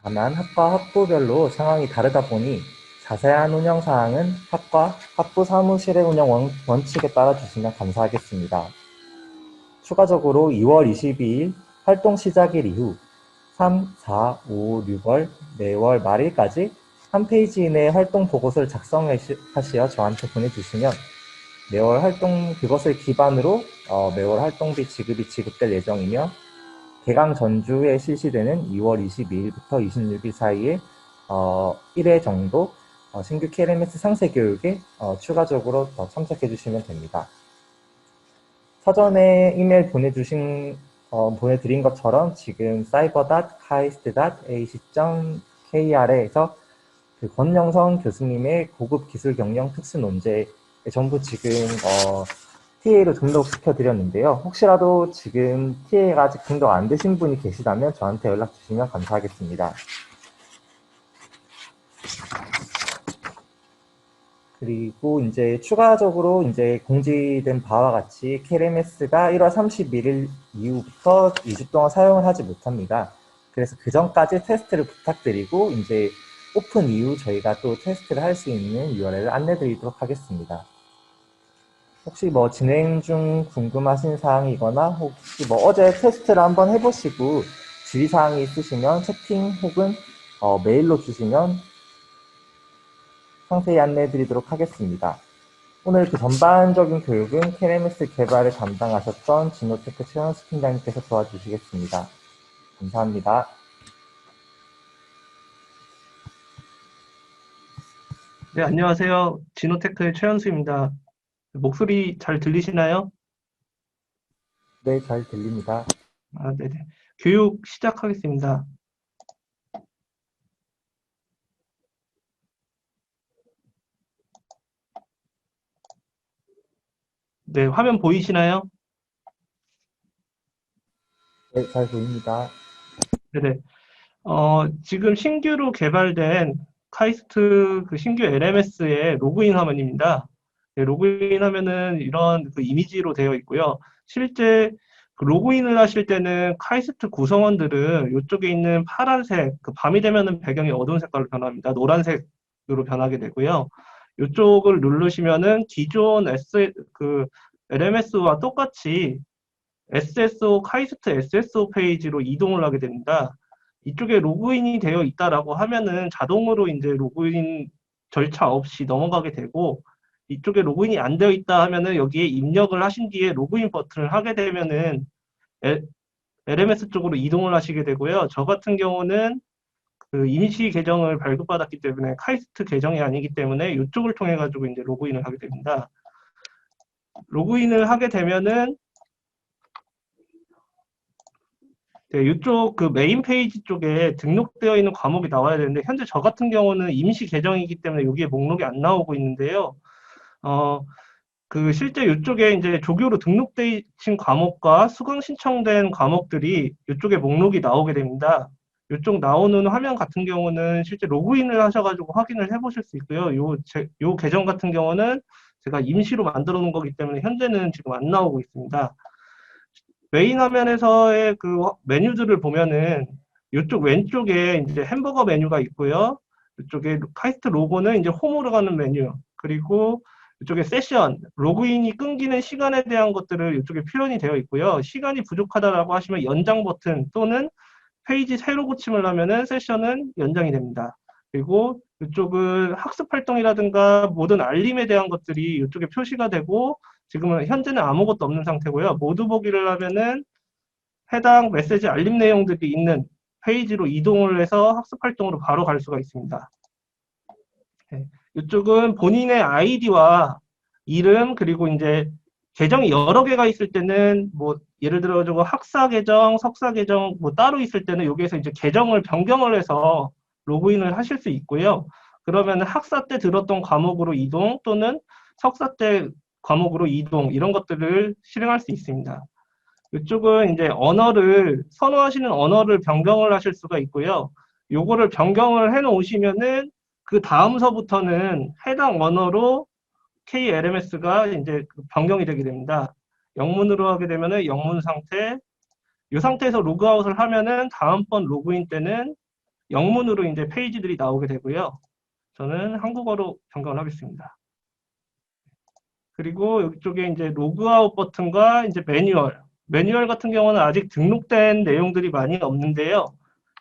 다만 학과 학부별로 상황이 다르다 보니 자세한 운영 사항은 학과 학부 사무실의 운영 원칙에 따라 주시면 감사하겠습니다. 추가적으로 2월 22일 활동 시작일 이후 3, 4, 5, 6월, 매월 말일까지 한 페이지 이내의 활동 보고서를 작성하시어 저한테 보내주시면 매월 활동 그것을 기반으로 매월 활동비 지급이 지급될 예정이며 개강 전주에 실시되는 2월 22일부터 26일 사이에 1회 정도 신규 KLMS 상세 교육에 추가적으로 더 참석해 주시면 됩니다. 사전에 이메일 보내드린 것처럼 지금 cyber.kaist.ac.kr에서 그 권영선 교수님의 고급 기술 경영 특수 논제 전부 지금 TA로 등록시켜 드렸는데요. 혹시라도 지금 TA가 아직 등록 안 되신 분이 계시다면 저한테 연락 주시면 감사하겠습니다. 그리고 이제 추가적으로 이제 공지된 바와 같이 KLMS가 1월 31일 이후부터 2주 동안 사용을 하지 못합니다. 그래서 그 전까지 테스트를 부탁드리고 이제 오픈 이후 저희가 또 테스트를 할 수 있는 URL을 안내 드리도록 하겠습니다. 혹시 뭐 진행 중 궁금하신 사항이거나 혹시 뭐 어제 테스트를 한번 해보시고 주의사항이 있으시면 채팅 혹은 메일로 주시면 상세히 안내해 드리도록 하겠습니다. 오늘 그 전반적인 교육은 KLMS 개발을 담당하셨던 진호테크 최현수 팀장님께서 도와주시겠습니다. 감사합니다. 네, 안녕하세요. 진호테크의 최현수입니다. 목소리 잘 들리시나요? 네, 잘 들립니다. 네네. 교육 시작하겠습니다. 네, 화면 보이시나요? 네, 잘 보입니다. 네네. 지금 신규로 개발된 카이스트 그 신규 LMS의 로그인 화면입니다. 네, 로그인 화면은 이런 그 이미지로 되어 있고요. 실제 그 로그인을 하실 때는 카이스트 구성원들은 이쪽에 있는 파란색, 그 밤이 되면은 배경이 어두운 색깔로 변합니다. 노란색으로 변하게 되고요. 이쪽을 누르시면은 기존 LMS와 똑같이 SSO, 카이스트 SSO 페이지로 이동을 하게 됩니다. 이쪽에 로그인이 되어 있다라고 하면은 자동으로 이제 로그인 절차 없이 넘어가게 되고, 이쪽에 로그인이 안 되어 있다 하면은 여기에 입력을 하신 뒤에 로그인 버튼을 하게 되면은 LMS 쪽으로 이동을 하시게 되고요. 저 같은 경우는 그 임시 계정을 발급받았기 때문에 카이스트 계정이 아니기 때문에 이쪽을 통해 가지고 이제 로그인을 하게 됩니다. 로그인을 하게 되면은 네, 이쪽 그 메인 페이지 쪽에 등록되어 있는 과목이 나와야 되는데 현재 저 같은 경우는 임시 계정이기 때문에 여기에 목록이 안 나오고 있는데요. 어, 그 실제 이쪽에 이제 조교로 등록되어 있는 과목과 수강 신청된 과목들이 이쪽에 목록이 나오게 됩니다. 이쪽 나오는 화면 같은 경우는 실제 로그인을 하셔가지고 확인을 해보실 수 있고요. 요 계정 같은 경우는 제가 임시로 만들어 놓은 거기 때문에 현재는 지금 안 나오고 있습니다. 메인 화면에서의 그 메뉴들을 보면은 이쪽 왼쪽에 이제 햄버거 메뉴가 있고요. 이쪽에 카이스트 로고는 이제 홈으로 가는 메뉴. 그리고 이쪽에 세션, 로그인이 끊기는 시간에 대한 것들을 이쪽에 표현이 되어 있고요. 시간이 부족하다라고 하시면 연장 버튼 또는 페이지 새로 고침을 하면은 세션은 연장이 됩니다. 그리고 이쪽은 학습 활동이라든가 모든 알림에 대한 것들이 이쪽에 표시가 되고 지금은 현재는 아무것도 없는 상태고요. 모두 보기를 하면은 해당 메시지 알림 내용들이 있는 페이지로 이동을 해서 학습 활동으로 바로 갈 수가 있습니다. 네. 이쪽은 본인의 아이디와 이름 그리고 이제 계정이 여러 개가 있을 때는 뭐 예를 들어 저 학사 계정, 석사 계정 뭐 따로 있을 때는 여기에서 이제 계정을 변경을 해서 로그인을 하실 수 있고요. 그러면 학사 때 들었던 과목으로 이동 또는 석사 때 과목으로 이동 이런 것들을 실행할 수 있습니다. 이쪽은 이제 언어를 선호하시는 언어를 변경을 하실 수가 있고요. 요거를 변경을 해 놓으시면은 그 다음서부터는 해당 언어로 KLMS가 이제 변경이 되게 됩니다. 영문으로 하게 되면은 영문 상태, 이 상태에서 로그아웃을 하면은 다음번 로그인 때는 영문으로 이제 페이지들이 나오게 되고요. 저는 한국어로 변경을 하겠습니다. 그리고 이쪽에 이제 로그아웃 버튼과 이제 매뉴얼 같은 경우는 아직 등록된 내용들이 많이 없는데요.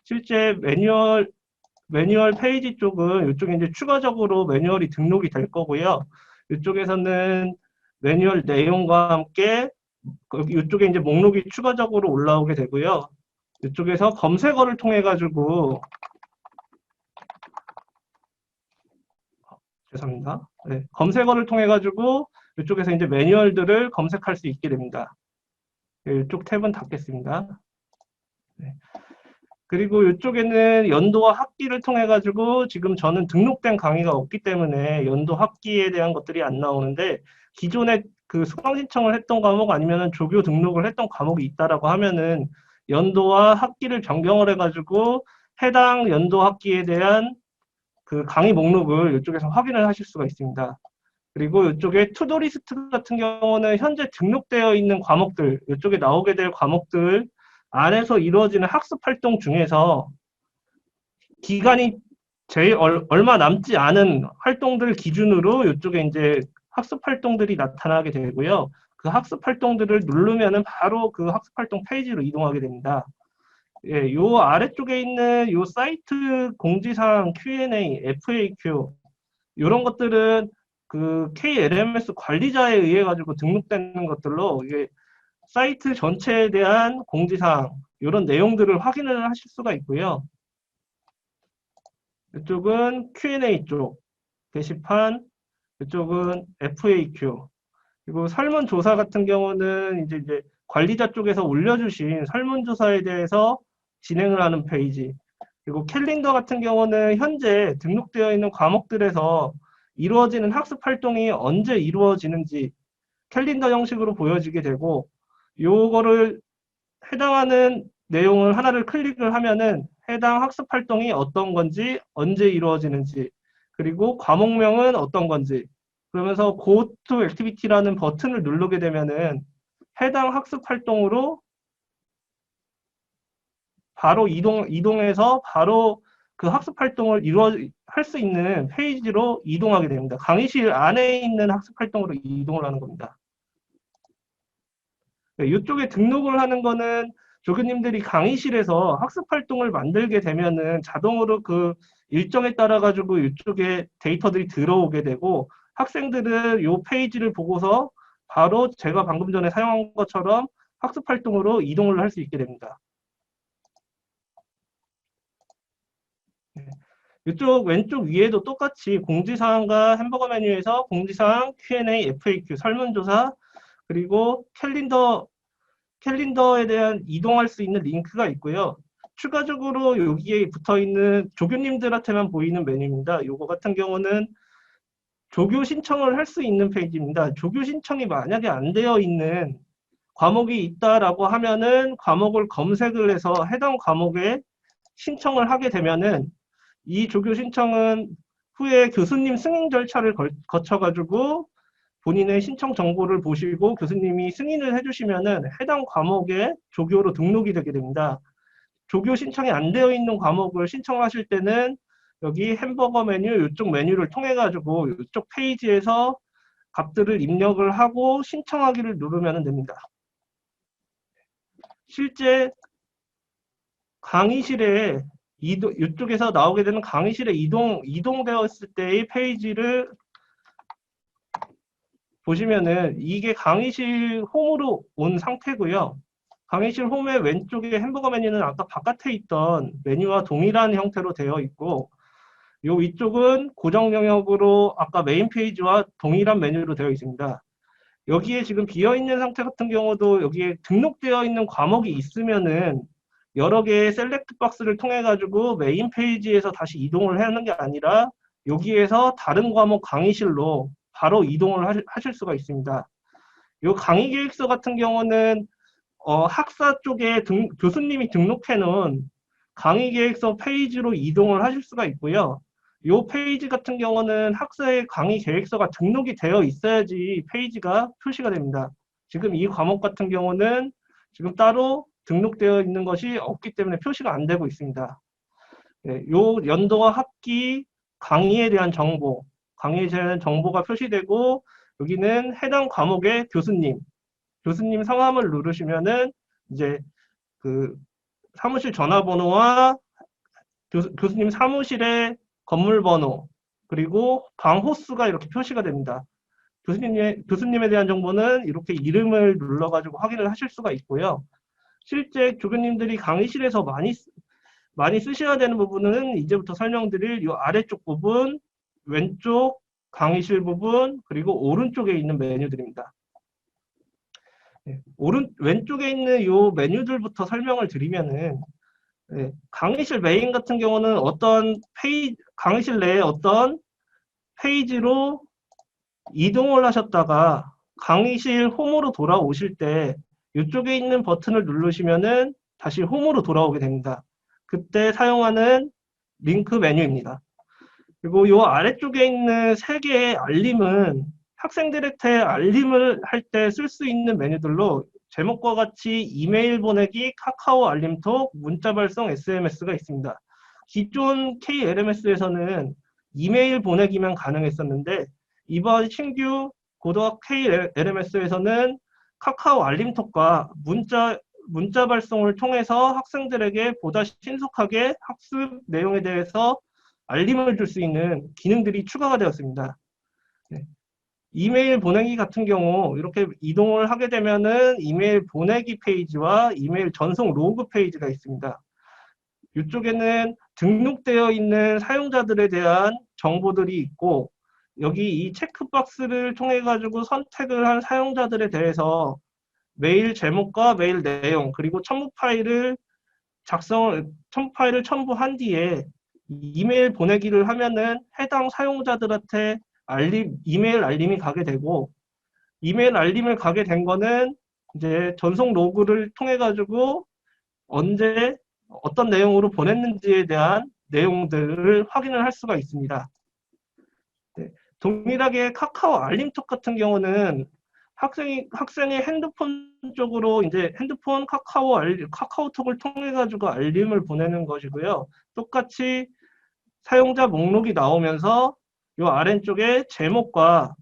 실제 매뉴얼 페이지 쪽은 이쪽에 이제 추가적으로 매뉴얼이 등록이 될 거고요. 이쪽에서는 매뉴얼 내용과 함께 이쪽에 이제 목록이 추가적으로 올라오게 되고요. 이쪽에서 검색어를 통해 가지고 죄송합니다. 네, 검색어를 통해 가지고 이쪽에서 이제 매뉴얼들을 검색할 수 있게 됩니다. 네, 이쪽 탭은 닫겠습니다. 네. 그리고 이쪽에는 연도와 학기를 통해 가지고 지금 저는 등록된 강의가 없기 때문에 연도 학기에 대한 것들이 안 나오는데 기존에 그 수강 신청을 했던 과목 아니면은 조교 등록을 했던 과목이 있다라고 하면은 연도와 학기를 변경을 해가지고 해당 연도 학기에 대한 그 강의 목록을 이쪽에서 확인을 하실 수가 있습니다. 그리고 이쪽에 투도리스트 같은 경우는 현재 등록되어 있는 과목들, 이쪽에 나오게 될 과목들 안에서 이루어지는 학습 활동 중에서 기간이 제일 얼마 남지 않은 활동들 기준으로 이쪽에 이제 학습 활동들이 나타나게 되고요. 그 학습 활동들을 누르면은 바로 그 학습 활동 페이지로 이동하게 됩니다. 예, 요 아래쪽에 있는 요 사이트 공지사항 Q&A, FAQ 이런 것들은 그 KLMS 관리자에 의해 가지고 등록되는 것들로 이게 사이트 전체에 대한 공지사항 이런 내용들을 확인을 하실 수가 있고요. 이쪽은 Q&A 쪽 게시판, 이쪽은 FAQ. 그리고 설문조사 같은 경우는 이제 관리자 쪽에서 올려주신 설문조사에 대해서 진행을 하는 페이지. 그리고 캘린더 같은 경우는 현재 등록되어 있는 과목들에서 이루어지는 학습 활동이 언제 이루어지는지 캘린더 형식으로 보여지게 되고, 요거를 해당하는 내용을 하나를 클릭을 하면은 해당 학습 활동이 어떤 건지, 언제 이루어지는지, 그리고 과목명은 어떤 건지, 그러면서 Go to Activity라는 버튼을 누르게 되면은 해당 학습 활동으로 바로 이동해서 바로 그 학습 활동을 할 수 있는 페이지로 이동하게 됩니다. 강의실 안에 있는 학습 활동으로 이동을 하는 겁니다. 네, 이쪽에 등록을 하는 거는 조교님들이 강의실에서 학습 활동을 만들게 되면은 자동으로 그 일정에 따라 가지고 이쪽에 데이터들이 들어오게 되고 학생들은 이 페이지를 보고서 바로 제가 방금 전에 사용한 것처럼 학습 활동으로 이동을 할 수 있게 됩니다. 네. 이쪽 왼쪽 위에도 똑같이 공지사항과 햄버거 메뉴에서 공지사항, Q&A, FAQ, 설문조사, 그리고 캘린더에 대한 이동할 수 있는 링크가 있고요. 추가적으로 여기에 붙어 있는 조교님들한테만 보이는 메뉴입니다. 요거 같은 경우는 조교 신청을 할 수 있는 페이지입니다. 조교 신청이 만약에 안 되어 있는 과목이 있다라고 하면은 과목을 검색을 해서 해당 과목에 신청을 하게 되면은 이 조교 신청은 후에 교수님 승인 절차를 거쳐가지고 본인의 신청 정보를 보시고 교수님이 승인을 해주시면은 해당 과목에 조교로 등록이 되게 됩니다. 조교 신청이 안 되어 있는 과목을 신청하실 때는 여기 햄버거 메뉴 이쪽 메뉴를 통해 가지고 이쪽 페이지에서 값들을 입력을 하고 신청하기를 누르면 됩니다. 실제 강의실에 이쪽에서 나오게 되는 강의실에 이동되었을 때의 페이지를 보시면은 이게 강의실 홈으로 온 상태고요. 강의실 홈의 왼쪽에 햄버거 메뉴는 아까 바깥에 있던 메뉴와 동일한 형태로 되어 있고 요 위쪽은 고정 영역으로 아까 메인 페이지와 동일한 메뉴로 되어 있습니다. 여기에 지금 비어있는 상태 같은 경우도 여기에 등록되어 있는 과목이 있으면은 여러 개의 셀렉트 박스를 통해 가지고 메인 페이지에서 다시 이동을 하는 게 아니라 여기에서 다른 과목 강의실로 바로 이동을 하실 수가 있습니다. 이 강의 계획서 같은 경우는 학사 쪽에 교수님이 등록해 놓은 강의 계획서 페이지로 이동을 하실 수가 있고요. 이 페이지 같은 경우는 학사의 강의 계획서가 등록이 되어 있어야지 페이지가 표시가 됩니다. 지금 이 과목 같은 경우는 지금 따로 등록되어 있는 것이 없기 때문에 표시가 안 되고 있습니다. 요 연도와 학기 강의에 대한 강의에 대한 정보가 표시되고, 여기는 해당 과목의 교수님 성함을 누르시면은 이제 그 사무실 전화번호와 교수님 사무실의 건물 번호, 그리고 방 호수가 이렇게 표시가 됩니다. 교수님에 대한 정보는 이렇게 이름을 눌러가지고 확인을 하실 수가 있고요. 실제 교수님들이 강의실에서 많이 쓰셔야 되는 부분은 이제부터 설명드릴 이 아래쪽 부분, 왼쪽 강의실 부분, 그리고 오른쪽에 있는 메뉴들입니다. 왼쪽에 있는 이 메뉴들부터 설명을 드리면은, 강의실 메인 같은 경우는 강의실 내에 어떤 페이지로 이동을 하셨다가 강의실 홈으로 돌아오실 때 이쪽에 있는 버튼을 누르시면은 다시 홈으로 돌아오게 됩니다. 그때 사용하는 링크 메뉴입니다. 그리고 이 아래쪽에 있는 3개의 알림은 학생들한테 알림을 할 때 쓸 수 있는 메뉴들로, 제목과 같이 이메일 보내기, 카카오 알림톡, 문자 발송, SMS가 있습니다. 기존 KLMS에서는 이메일 보내기만 가능했었는데, 이번 신규 고도학 KLMS에서는 카카오 알림톡과 문자 발송을 통해서 학생들에게 보다 신속하게 학습 내용에 대해서 알림을 줄 수 있는 기능들이 추가가 되었습니다. 이메일 보내기 같은 경우 이렇게 이동을 하게 되면은 이메일 보내기 페이지와 이메일 전송 로그 페이지가 있습니다. 이쪽에는 등록되어 있는 사용자들에 대한 정보들이 있고, 여기 이 체크박스를 통해 가지고 선택을 한 사용자들에 대해서 메일 제목과 메일 내용, 그리고 첨부 파일을 첨부한 뒤에 이메일 보내기를 하면은 해당 사용자들한테 이메일 알림이 가게 되고, 이메일 알림을 가게 된 거는 이제 전송 로그를 통해 가지고 언제 어떤 내용으로 보냈는지에 대한 내용들을 확인을 할 수가 있습니다. 동일하게 카카오 알림톡 같은 경우는 학생의 핸드폰 쪽으로 이제 핸드폰 카카오톡을 통해 가지고 알림을 보내는 것이고요. 똑같이 사용자 목록이 나오면서 이 아래쪽에 제목과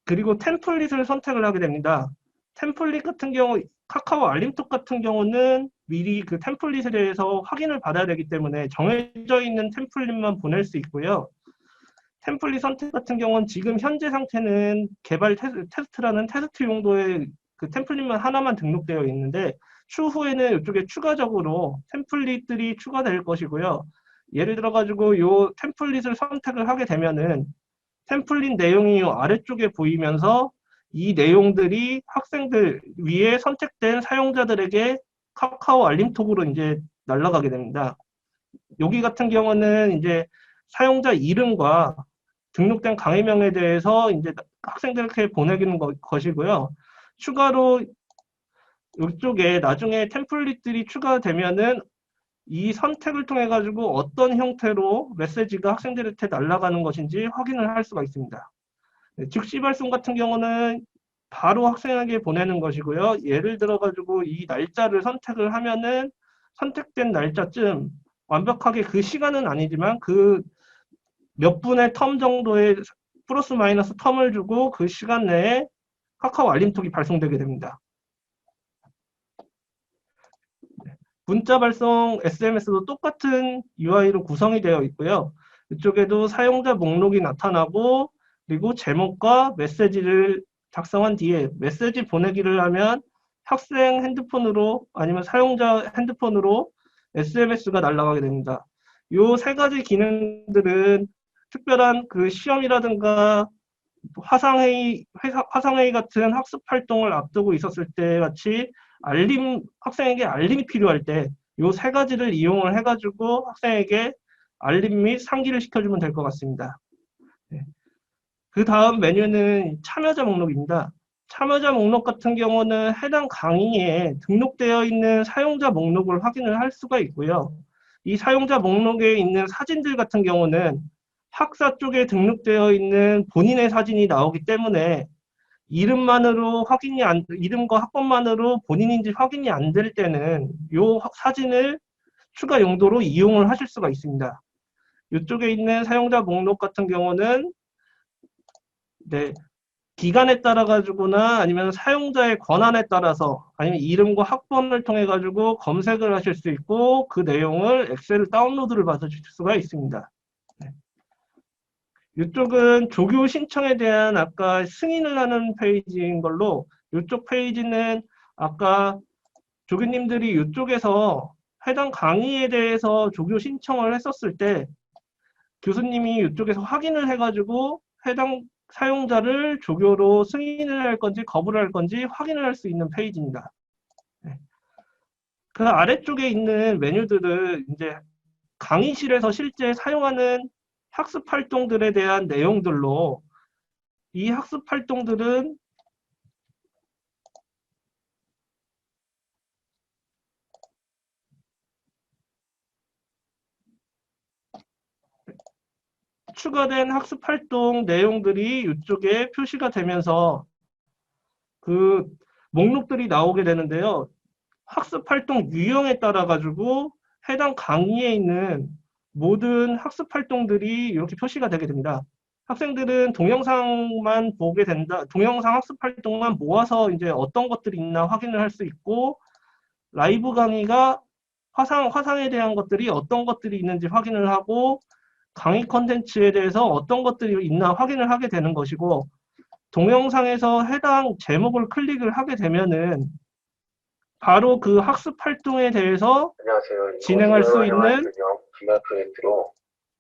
그리고 템플릿을 선택을 하게 됩니다. 템플릿 같은 경우, 카카오 알림톡 같은 경우는 미리 그 템플릿에 대해서 확인을 받아야 되기 때문에 정해져 있는 템플릿만 보낼 수 있고요. 템플릿 선택 같은 경우는 지금 현재 상태는 개발 테스트라는 테스트 용도의 그 템플릿만 하나만 등록되어 있는데, 추후에는 이쪽에 추가적으로 템플릿들이 추가될 것이고요. 예를 들어 가지고 이 템플릿을 선택을 하게 되면은 템플릿 내용이 아래쪽에 보이면서 이 내용들이 학생들 위에 선택된 사용자들에게 카카오 알림톡으로 이제 날아가게 됩니다. 여기 같은 경우는 이제 사용자 이름과 등록된 강의명에 대해서 이제 학생들에게 보내기는 것이고요. 추가로 이쪽에 나중에 템플릿들이 추가되면은 이 선택을 통해 가지고 어떤 형태로 메시지가 학생들한테 날아가는 것인지 확인을 할 수가 있습니다. 즉시 발송 같은 경우는 바로 학생에게 보내는 것이고요. 예를 들어 가지고 이 날짜를 선택을 하면은 선택된 날짜쯤 완벽하게 그 시간은 아니지만 그 몇 분의 텀 정도의 플러스 마이너스 텀을 주고 그 시간 내에 카카오 알림톡이 발송되게 됩니다. 문자 발송 SMS도 똑같은 UI로 구성이 되어 있고요. 이쪽에도 사용자 목록이 나타나고, 그리고 제목과 메시지를 작성한 뒤에 메시지 보내기를 하면 학생 핸드폰으로 아니면 사용자 핸드폰으로 SMS가 날아가게 됩니다. 이 3가지 기능들은 특별한 그 시험이라든가 화상회의 같은 학습 활동을 앞두고 있었을 때 같이 학생에게 알림이 필요할 때 이 3가지를 이용을 해가지고 학생에게 알림 및 상기를 시켜주면 될 것 같습니다. 그 다음 메뉴는 참여자 목록입니다. 참여자 목록 같은 경우는 해당 강의에 등록되어 있는 사용자 목록을 확인을 할 수가 있고요. 이 사용자 목록에 있는 사진들 같은 경우는 학사 쪽에 등록되어 있는 본인의 사진이 나오기 때문에 이름과 학번만으로 본인인지 확인이 안 될 때는 이 사진을 추가 용도로 이용을 하실 수가 있습니다. 이쪽에 있는 사용자 목록 같은 경우는 네, 기간에 따라 가지고나 아니면 사용자의 권한에 따라서 아니면 이름과 학번을 통해 가지고 검색을 하실 수 있고 그 내용을 엑셀 다운로드를 받으실 수가 있습니다. 네. 이쪽은 조교 신청에 대한 아까 승인을 하는 페이지인 걸로 이쪽 페이지는 아까 조교님들이 이쪽에서 해당 강의에 대해서 조교 신청을 했었을 때 교수님이 이쪽에서 확인을 해가지고 해당 사용자를 조교로 승인을 할 건지 거부를 할 건지 확인을 할 수 있는 페이지입니다. 네. 그 아래쪽에 있는 메뉴들은 이제 강의실에서 실제 사용하는 학습 활동들에 대한 내용들로 이 학습 활동들은 추가된 학습 활동 내용들이 이쪽에 표시가 되면서 그 목록들이 나오게 되는데요. 학습 활동 유형에 따라 가지고 해당 강의에 있는 모든 학습 활동들이 이렇게 표시가 되게 됩니다. 학생들은 동영상만 보게 된다. 동영상 학습 활동만 모아서 이제 어떤 것들이 있나 확인을 할 수 있고 라이브 강의가 화상에 대한 것들이 어떤 것들이 있는지 확인을 하고 강의 컨텐츠에 대해서 어떤 것들이 있나 확인을 하게 되는 것이고 동영상에서 해당 제목을 클릭을 하게 되면은 바로 그 학습 활동에 대해서 안녕하세요. 진행할 수 있는 분야 프로젝트로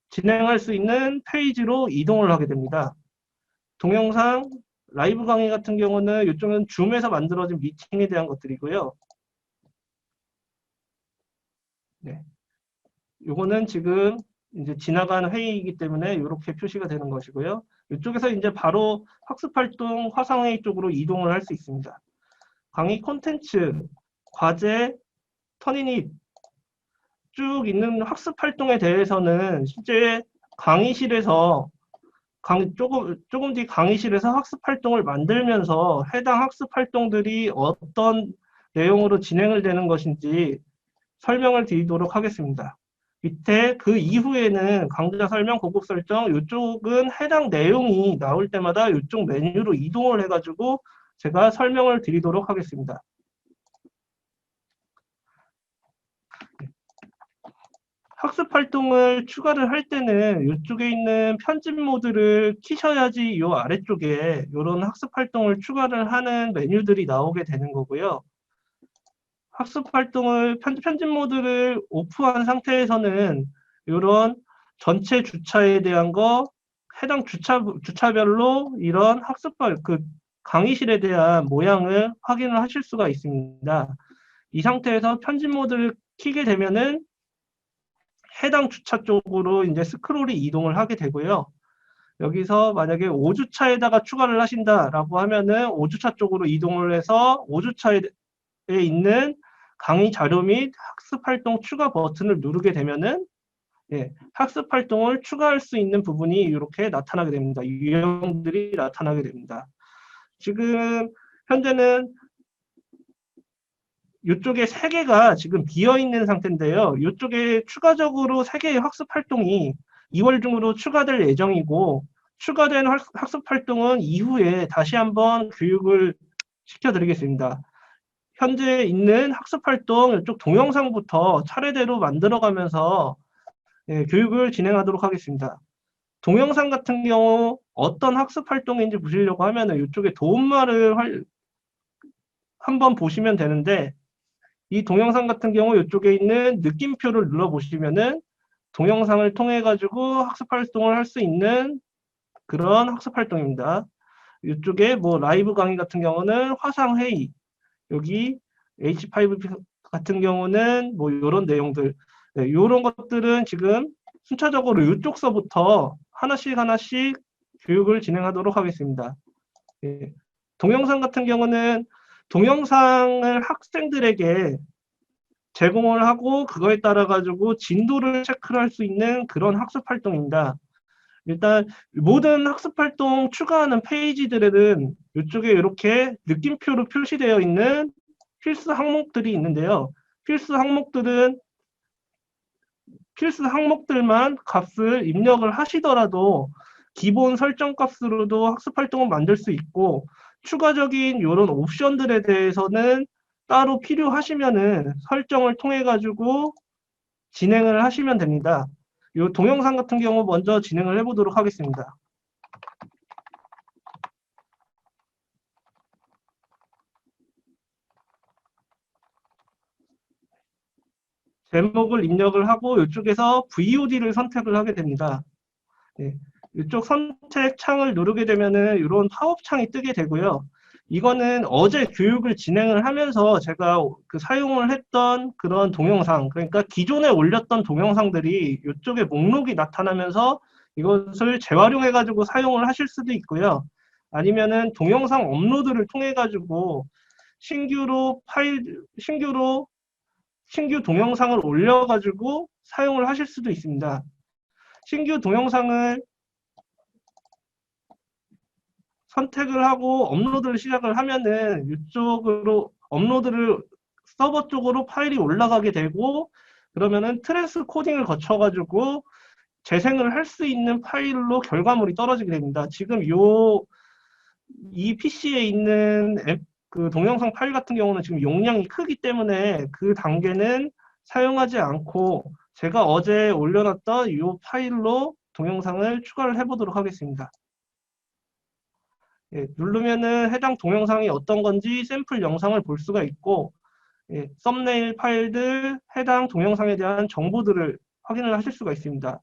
진행할 수 있는 페이지로 이동을 하게 됩니다. 동영상 라이브 강의 같은 경우는 이쪽은 줌에서 만들어진 미팅에 대한 것들이고요. 네. 요거는 지금 이제 지나간 회의이기 때문에 이렇게 표시가 되는 것이고요. 이쪽에서 이제 바로 학습 활동 화상회의 쪽으로 이동을 할 수 있습니다. 강의 콘텐츠, 과제, 터닝잇 쭉 있는 학습 활동에 대해서는 실제 강의실에서 조금 뒤 강의실에서 학습 활동을 만들면서 해당 학습 활동들이 어떤 내용으로 진행을 되는 것인지 설명을 드리도록 하겠습니다. 밑에 그 이후에는 강좌 설명, 고급 설정 이쪽은 해당 내용이 나올 때마다 이쪽 메뉴로 이동을 해가지고 제가 설명을 드리도록 하겠습니다. 학습 활동을 추가를 할 때는 이쪽에 있는 편집 모드를 키셔야지 이 아래쪽에 이런 학습 활동을 추가를 하는 메뉴들이 나오게 되는 거고요. 학습 활동을 편집 모드를 오프한 상태에서는 이런 전체 주차에 대한 거 해당 주차별로 이런 그 강의실에 대한 모양을 확인을 하실 수가 있습니다. 이 상태에서 편집 모드를 키게 되면은 해당 주차 쪽으로 이제 스크롤이 이동을 하게 되고요. 여기서 만약에 5주차에다가 추가를 하신다라고 하면은 5주차 쪽으로 이동을 해서 5주차에 있는 강의 자료 및 학습 활동 추가 버튼을 누르게 되면은 학습 활동을 추가할 수 있는 부분이 이렇게 나타나게 됩니다. 유형들이 나타나게 됩니다. 지금 현재는 이쪽에 3개가 지금 비어있는 상태인데요. 이쪽에 추가적으로 3개의 학습 활동이 2월 중으로 추가될 예정이고 추가된 학습 활동은 이후에 다시 한번 교육을 시켜드리겠습니다. 현재 있는 학습 활동 이쪽 동영상부터 차례대로 만들어가면서 교육을 진행하도록 하겠습니다. 동영상 같은 경우 어떤 학습 활동인지 보시려고 하면 이쪽에 도움말을 한번 보시면 되는데 이 동영상 같은 경우 이쪽에 있는 느낌표를 눌러보시면은 동영상을 통해 가지고 학습 활동을 할 수 있는 그런 학습 활동입니다. 이쪽에 뭐 라이브 강의 같은 경우는 화상 회의, 여기 H5P 같은 경우는 뭐 이런 내용들, 이런 것들은 지금 순차적으로 이쪽서부터 하나씩 교육을 진행하도록 하겠습니다. 동영상 같은 경우는 동영상을 학생들에게 제공을 하고 그거에 따라 가지고 진도를 체크를 할 수 있는 그런 학습 활동입니다. 일단 모든 학습 활동 추가하는 페이지들에는 이쪽에 이렇게 느낌표로 표시되어 있는 필수 항목들이 있는데요. 필수 항목들은 필수 항목들만 값을 입력을 하시더라도 기본 설정 값으로도 학습 활동을 만들 수 있고, 추가적인 이런 옵션들에 대해서는 따로 필요하시면은 설정을 통해 가지고 진행을 하시면 됩니다. 이 동영상 같은 경우 먼저 진행을 해보도록 하겠습니다. 제목을 입력을 하고 이쪽에서 VOD를 선택을 하게 됩니다. 네, 이쪽 선택 창을 누르게 되면은 이런 팝업 창이 뜨게 되고요. 이거는 어제 교육을 진행을 하면서 제가 그 사용을 했던 그런 동영상, 그러니까 기존에 올렸던 동영상들이 이쪽에 목록이 나타나면서 이것을 재활용해 가지고 사용을 하실 수도 있고요. 아니면은 동영상 업로드를 통해 가지고 신규로 신규 동영상을 올려 가지고 사용을 하실 수도 있습니다. 신규 동영상을 선택을 하고 업로드를 시작을 하면은 이쪽으로 업로드를 서버 쪽으로 파일이 올라가게 되고, 그러면은 트랜스 코딩을 거쳐가지고 재생을 할 수 있는 파일로 결과물이 떨어지게 됩니다. 지금 이 PC에 있는 그 동영상 파일 같은 경우는 지금 용량이 크기 때문에 그 단계는 사용하지 않고 제가 어제 올려놨던 이 파일로 동영상을 추가를 해보도록 하겠습니다. 예, 누르면은 해당 동영상이 어떤 건지 샘플 영상을 볼 수가 있고, 예, 썸네일 파일들, 해당 동영상에 대한 정보들을 확인을 하실 수가 있습니다.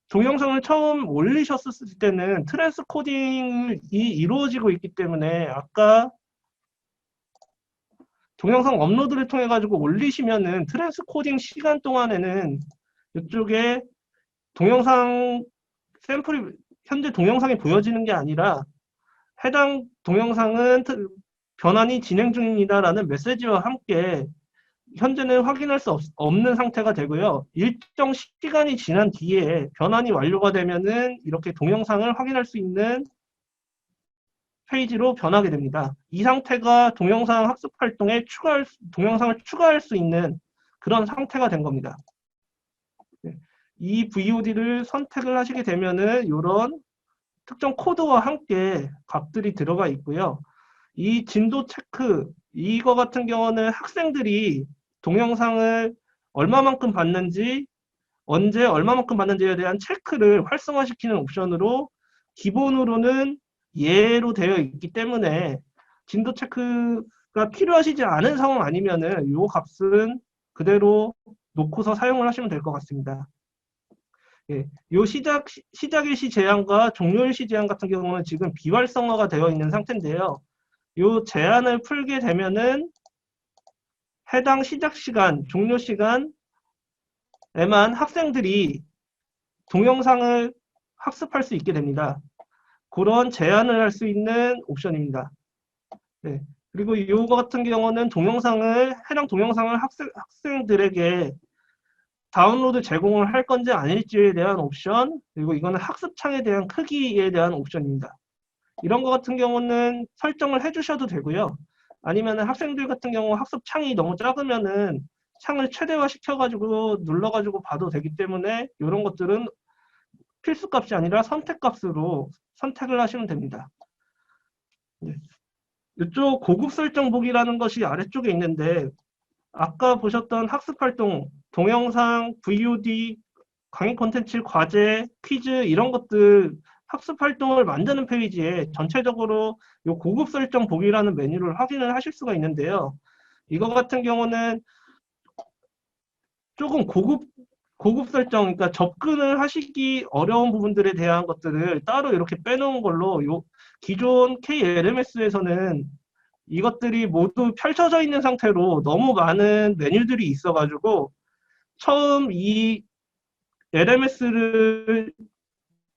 동영상을 처음 올리셨을 때는 트랜스 코딩이 이루어지고 있기 때문에 아까 동영상 업로드를 통해 가지고 올리시면은 트랜스 코딩 시간 동안에는 이쪽에 동영상 샘플이 현재 동영상이 보여지는 게 아니라 해당 동영상은 변환이 진행 중입니다라는 메시지와 함께 현재는 확인할 수 없는 상태가 되고요. 일정 시간이 지난 뒤에 변환이 완료가 되면은 이렇게 동영상을 확인할 수 있는 페이지로 변하게 됩니다. 이 상태가 동영상 학습 활동에 동영상을 추가할 수 있는 그런 상태가 된 겁니다. 이 VOD를 선택을 하시게 되면은 이런 특정 코드와 함께 값들이 들어가 있고요. 이 진도 체크, 이거 같은 경우는 학생들이 동영상을 얼마만큼 봤는지, 언제 얼마만큼 봤는지에 대한 체크를 활성화시키는 옵션으로 기본으로는 예로 되어 있기 때문에 진도 체크가 필요하시지 않은 상황 아니면은 이 값은 그대로 놓고서 사용을 하시면 될 것 같습니다. 예, 요 시작일시 제한과 종료일시 제한 같은 경우는 지금 비활성화가 되어 있는 상태인데요. 요 제한을 풀게 되면은 해당 시작 시간, 종료 시간에만 학생들이 동영상을 학습할 수 있게 됩니다. 그런 제한을 할 수 있는 옵션입니다. 네. 그리고 이거 같은 경우는 해당 동영상을 학생들에게 다운로드 제공을 할 건지 아닐지에 대한 옵션, 그리고 이거는 학습창에 대한 크기에 대한 옵션입니다. 이런 거 같은 경우는 설정을 해주셔도 되고요. 아니면 학생들 같은 경우 학습창이 너무 작으면은 창을 최대화 시켜가지고 눌러가지고 봐도 되기 때문에 이런 것들은 필수값이 아니라 선택값으로 선택을 하시면 됩니다. 네. 이쪽 고급 설정 보기라는 것이 아래쪽에 있는데 아까 보셨던 학습활동, 동영상, VOD, 강의 콘텐츠, 과제, 퀴즈 이런 것들 학습활동을 만드는 페이지에 전체적으로 이 고급 설정 보기라는 메뉴를 확인을 하실 수가 있는데요. 이거 같은 경우는 조금 고급 설정, 그러니까 접근을 하시기 어려운 부분들에 대한 것들을 따로 이렇게 빼놓은 걸로 기존 KLMS에서는 이것들이 모두 펼쳐져 있는 상태로 너무 많은 메뉴들이 있어가지고 처음 이 LMS를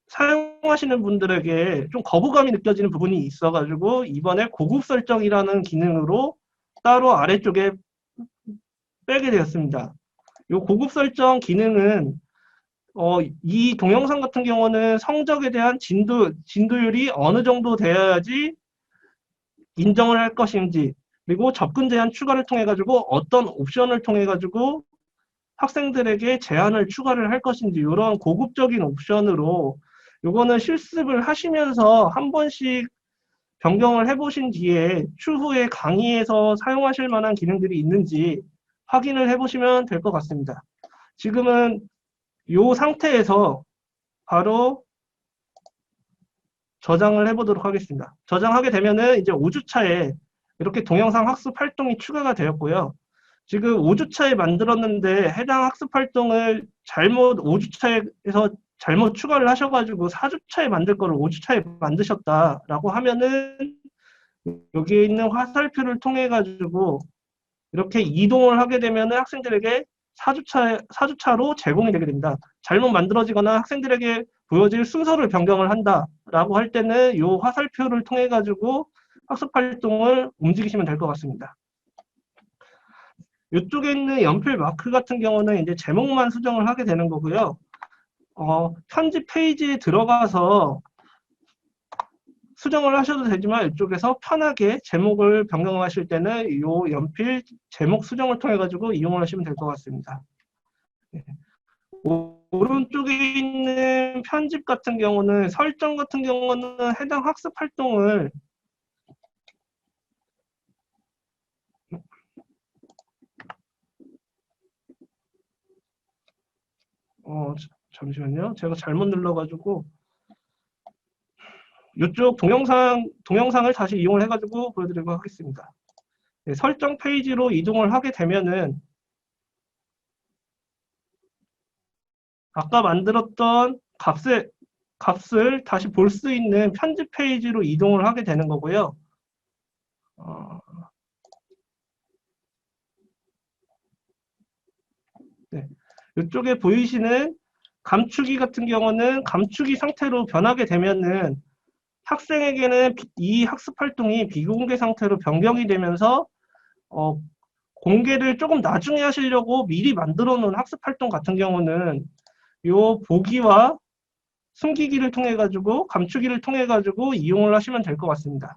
사용하시는 분들에게 좀 거부감이 느껴지는 부분이 있어가지고 이번에 고급 설정이라는 기능으로 따로 아래쪽에 빼게 되었습니다. 이 고급 설정 기능은 이 동영상 같은 경우는 성적에 대한 진도율이 어느 정도 돼야지 인정을 할 것인지, 그리고 접근 제한 추가를 통해 가지고 어떤 옵션을 통해 가지고 학생들에게 제한을 추가를 할 것인지 이런 고급적인 옵션으로 요거는 실습을 하시면서 한 번씩 변경을 해보신 뒤에 추후에 강의에서 사용하실 만한 기능들이 있는지 확인을 해보시면 될 것 같습니다. 지금은 이 상태에서 바로 저장을 해보도록 하겠습니다. 저장하게 되면은 이제 5주차에 이렇게 동영상 학습 활동이 추가가 되었고요. 지금 5주차에 만들었는데 해당 학습 활동을 5주차에서 잘못 추가를 하셔가지고 4주차에 만들 거를 5주차에 만드셨다라고 하면은 여기에 있는 화살표를 통해 가지고 이렇게 이동을 하게 되면은 학생들에게 4주차로 제공이 되게 됩니다. 잘못 만들어지거나 학생들에게 보여질 순서를 변경을 한다라고 할 때는 이 화살표를 통해 가지고 학습 활동을 움직이시면 될 것 같습니다. 이쪽에 있는 연필 마크 같은 경우는 이제 제목만 수정을 하게 되는 거고요. 편집 페이지에 들어가서 수정을 하셔도 되지만 이쪽에서 편하게 제목을 변경하실 때는 이 연필 제목 수정을 통해 가지고 이용을 하시면 될 것 같습니다. 오른쪽에 있는 편집 같은 경우는 설정 같은 경우는 해당 학습 활동을 잠시만요. 제가 잘못 눌러가지고 이쪽 동영상을 다시 이용을 해가지고 보여드리도록 하겠습니다. 네, 설정 페이지로 이동을 하게 되면은 아까 만들었던 값을 다시 볼 수 있는 편집 페이지로 이동을 하게 되는 거고요. 네, 이쪽에 보이시는 감추기 같은 경우는 감추기 상태로 변하게 되면은 학생에게는 이 학습 활동이 비공개 상태로 변경이 되면서 공개를 조금 나중에 하시려고 미리 만들어 놓은 학습 활동 같은 경우는 요 보기와 숨기기를 통해 가지고 감추기를 통해 가지고 이용을 하시면 될 것 같습니다.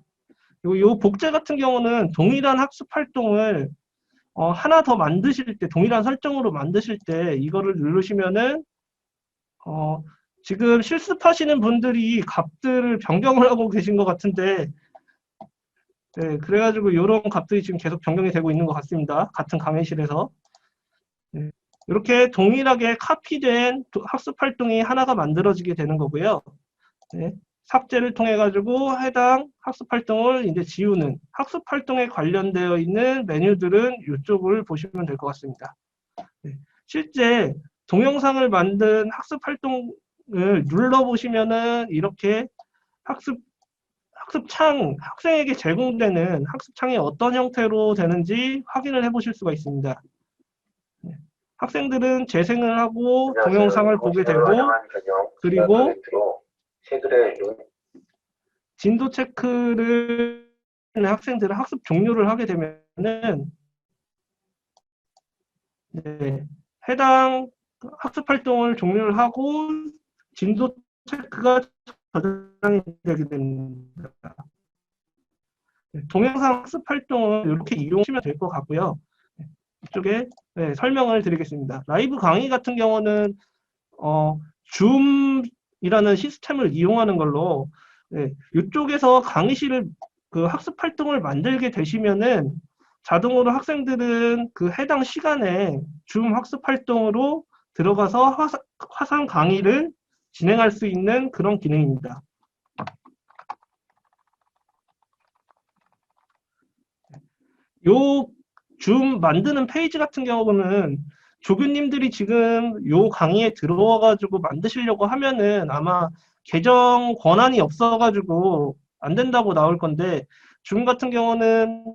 그리고 요 복제 같은 경우는 동일한 학습 활동을 하나 더 만드실 때 동일한 설정으로 만드실 때 이거를 누르시면은 지금 실습하시는 분들이 값들을 변경을 하고 계신 것 같은데 네, 그래가지고 이런 값들이 지금 계속 변경이 되고 있는 것 같습니다. 같은 강의실에서. 네, 이렇게 동일하게 카피된 학습 활동이 하나가 만들어지게 되는 거고요. 네, 삭제를 통해 가지고 해당 학습 활동을 이제 지우는 학습 활동에 관련되어 있는 메뉴들은 이쪽을 보시면 될 것 같습니다. 네, 실제 동영상을 만든 학습 활동을 눌러보시면은 이렇게 학생에게 제공되는 학습창이 어떤 형태로 되는지 확인을 해보실 수가 있습니다. 네. 학생들은 재생을 하고 동영상을 보게 되고 그리고 진도 체크를 학생들은 학습 종료를 하게 되면은 네, 해당 학습 활동을 종료를 하고 진도 체크가 저장이 되게 됩니다. 동영상 학습 활동을 이렇게 이용하시면 될 것 같고요. 이쪽에 네, 설명을 드리겠습니다. 라이브 강의 같은 경우는 줌이라는 시스템을 이용하는 걸로 네, 이쪽에서 강의실을 그 학습 활동을 만들게 되시면은 자동으로 학생들은 그 해당 시간에 줌 학습 활동으로 들어가서 화상 강의를 진행할 수 있는 그런 기능입니다. 요 줌 만드는 페이지 같은 경우는 조교님들이 지금 요 강의에 들어와가지고 만드시려고 하면은 아마 계정 권한이 없어가지고 안 된다고 나올 건데 줌 같은 경우는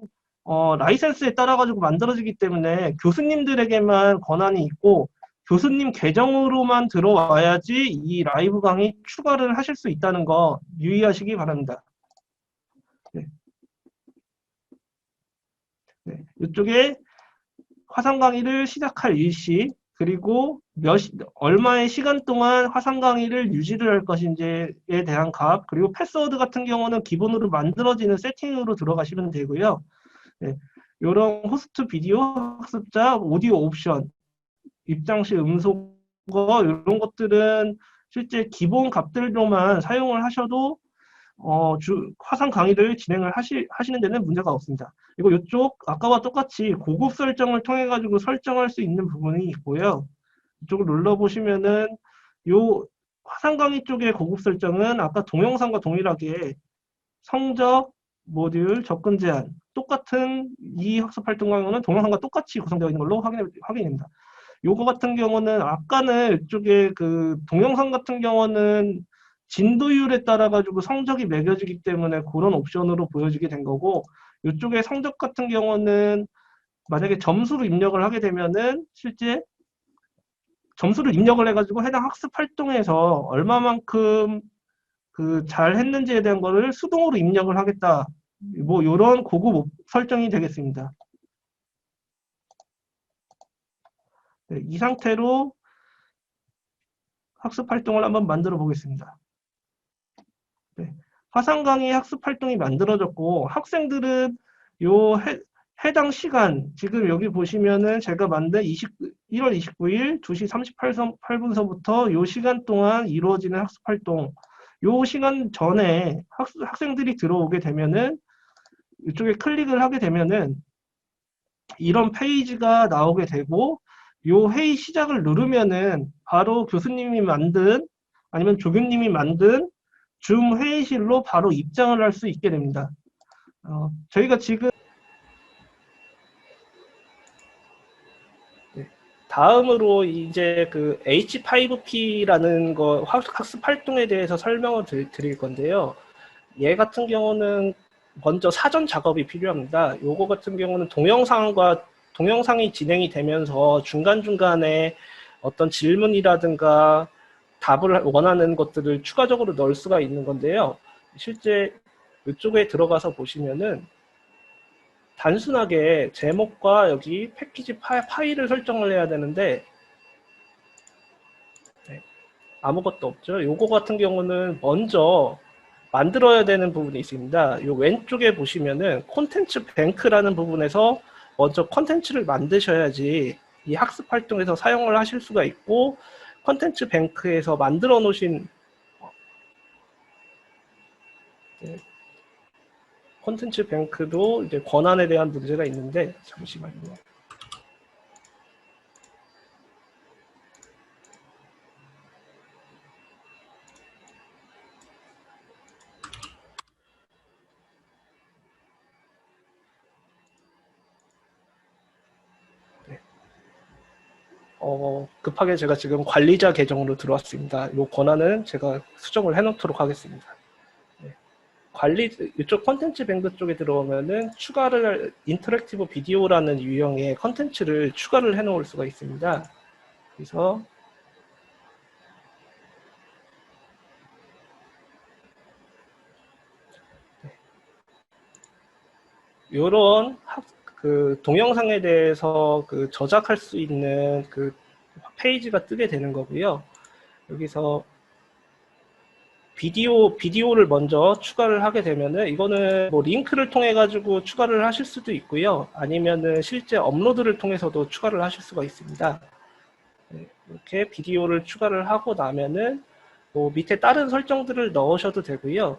라이센스에 따라 가지고 만들어지기 때문에 교수님들에게만 권한이 있고 교수님 계정으로만 들어와야지 이 라이브 강의 추가를 하실 수 있다는 거 유의하시기 바랍니다. 네. 네. 이쪽에 화상 강의를 시작할 일시 그리고 얼마의 시간 동안 화상 강의를 유지를 할 것인지에 대한 값 그리고 패스워드 같은 경우는 기본으로 만들어지는 세팅으로 들어가시면 되고요. 네. 이런 호스트 비디오 학습자 오디오 옵션 입장 시 음소거 이런 것들은 실제 기본 값들로만 사용을 하셔도 화상 강의를 진행을 하시는 데는 문제가 없습니다. 그리고 이쪽 아까와 똑같이 고급 설정을 통해 가지고 설정할 수 있는 부분이 있고요. 이쪽을 눌러보시면은 요 화상 강의 쪽의 고급 설정은 아까 동영상과 동일하게 성적, 모듈, 접근 제한 똑같은 이 학습 활동 강의는 동영상과 똑같이 구성되어 있는 걸로 확인됩니다. 요거 같은 경우는 아까는 이쪽에 그 동영상 같은 경우는 진도율에 따라 가지고 성적이 매겨지기 때문에 그런 옵션으로 보여지게 된 거고, 이쪽에 성적 같은 경우는 만약에 점수를 입력을 하게 되면은 실제 점수를 입력을 해가지고 해당 학습 활동에서 얼마만큼 그 잘 했는지에 대한 거를 수동으로 입력을 하겠다. 뭐 이런 고급 설정이 되겠습니다. 네, 이 상태로 학습 활동을 한번 만들어 보겠습니다. 네, 화상 강의 학습 활동이 만들어졌고, 학생들은 요 해당 시간, 지금 여기 보시면은 제가 만든 1월 29일 2시 38분서부터 요 시간 동안 이루어지는 학습 활동, 요 시간 전에 학생들이 들어오게 되면은 이쪽에 클릭을 하게 되면은 이런 페이지가 나오게 되고, 요 회의 시작을 누르면은 바로 교수님이 만든 아니면 조교님이 만든 줌 회의실로 바로 입장을 할 수 있게 됩니다. 저희가 지금 다음으로 이제 그 H5P라는 거 학습 활동에 대해서 설명을 드릴 건데요. 얘 같은 경우는 먼저 사전 작업이 필요합니다. 요거 같은 경우는 동영상이 진행이 되면서 중간중간에 어떤 질문이라든가 답을 원하는 것들을 추가적으로 넣을 수가 있는 건데요. 실제 이쪽에 들어가서 보시면은 단순하게 제목과 여기 패키지 파일을 설정을 해야 되는데 아무것도 없죠. 요거 같은 경우는 먼저 만들어야 되는 부분이 있습니다. 요 왼쪽에 보시면은 콘텐츠 뱅크라는 부분에서 먼저 콘텐츠를 만드셔야지 이 학습 활동에서 사용을 하실 수가 있고, 콘텐츠 뱅크에서 만들어 놓으신 콘텐츠 뱅크도 이제 권한에 대한 문제가 있는데, 잠시만요. 급하게 제가 지금 관리자 계정으로 들어왔습니다. 이 권한은 제가 수정을 해놓도록 하겠습니다. 네. 이쪽 컨텐츠 뱅크 쪽에 들어오면은 인터랙티브 비디오라는 유형의 컨텐츠를 추가를 해놓을 수가 있습니다. 그래서 이런 그 동영상에 대해서 그 저작할 수 있는 그 페이지가 뜨게 되는 거고요. 여기서 비디오를 먼저 추가를 하게 되면은 이거는 뭐 링크를 통해 가지고 추가를 하실 수도 있고요. 아니면은 실제 업로드를 통해서도 추가를 하실 수가 있습니다. 이렇게 비디오를 추가를 하고 나면은 뭐 밑에 다른 설정들을 넣으셔도 되고요.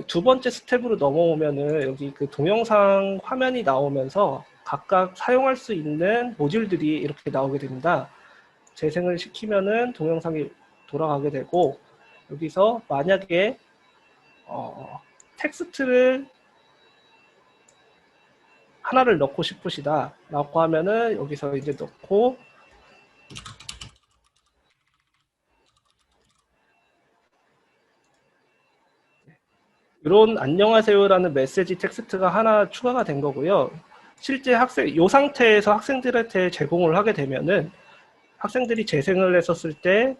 두 번째 스텝으로 넘어오면은 여기 그 동영상 화면이 나오면서 각각 사용할 수 있는 모듈들이 이렇게 나오게 됩니다. 재생을 시키면은 동영상이 돌아가게 되고, 여기서 만약에 텍스트를 하나를 넣고 싶으시다 라고 하면은 여기서 이제 넣고, 이런 안녕하세요라는 메시지 텍스트가 하나 추가가 된 거고요. 실제 이 상태에서 학생들한테 제공을 하게 되면은 학생들이 재생을 했었을 때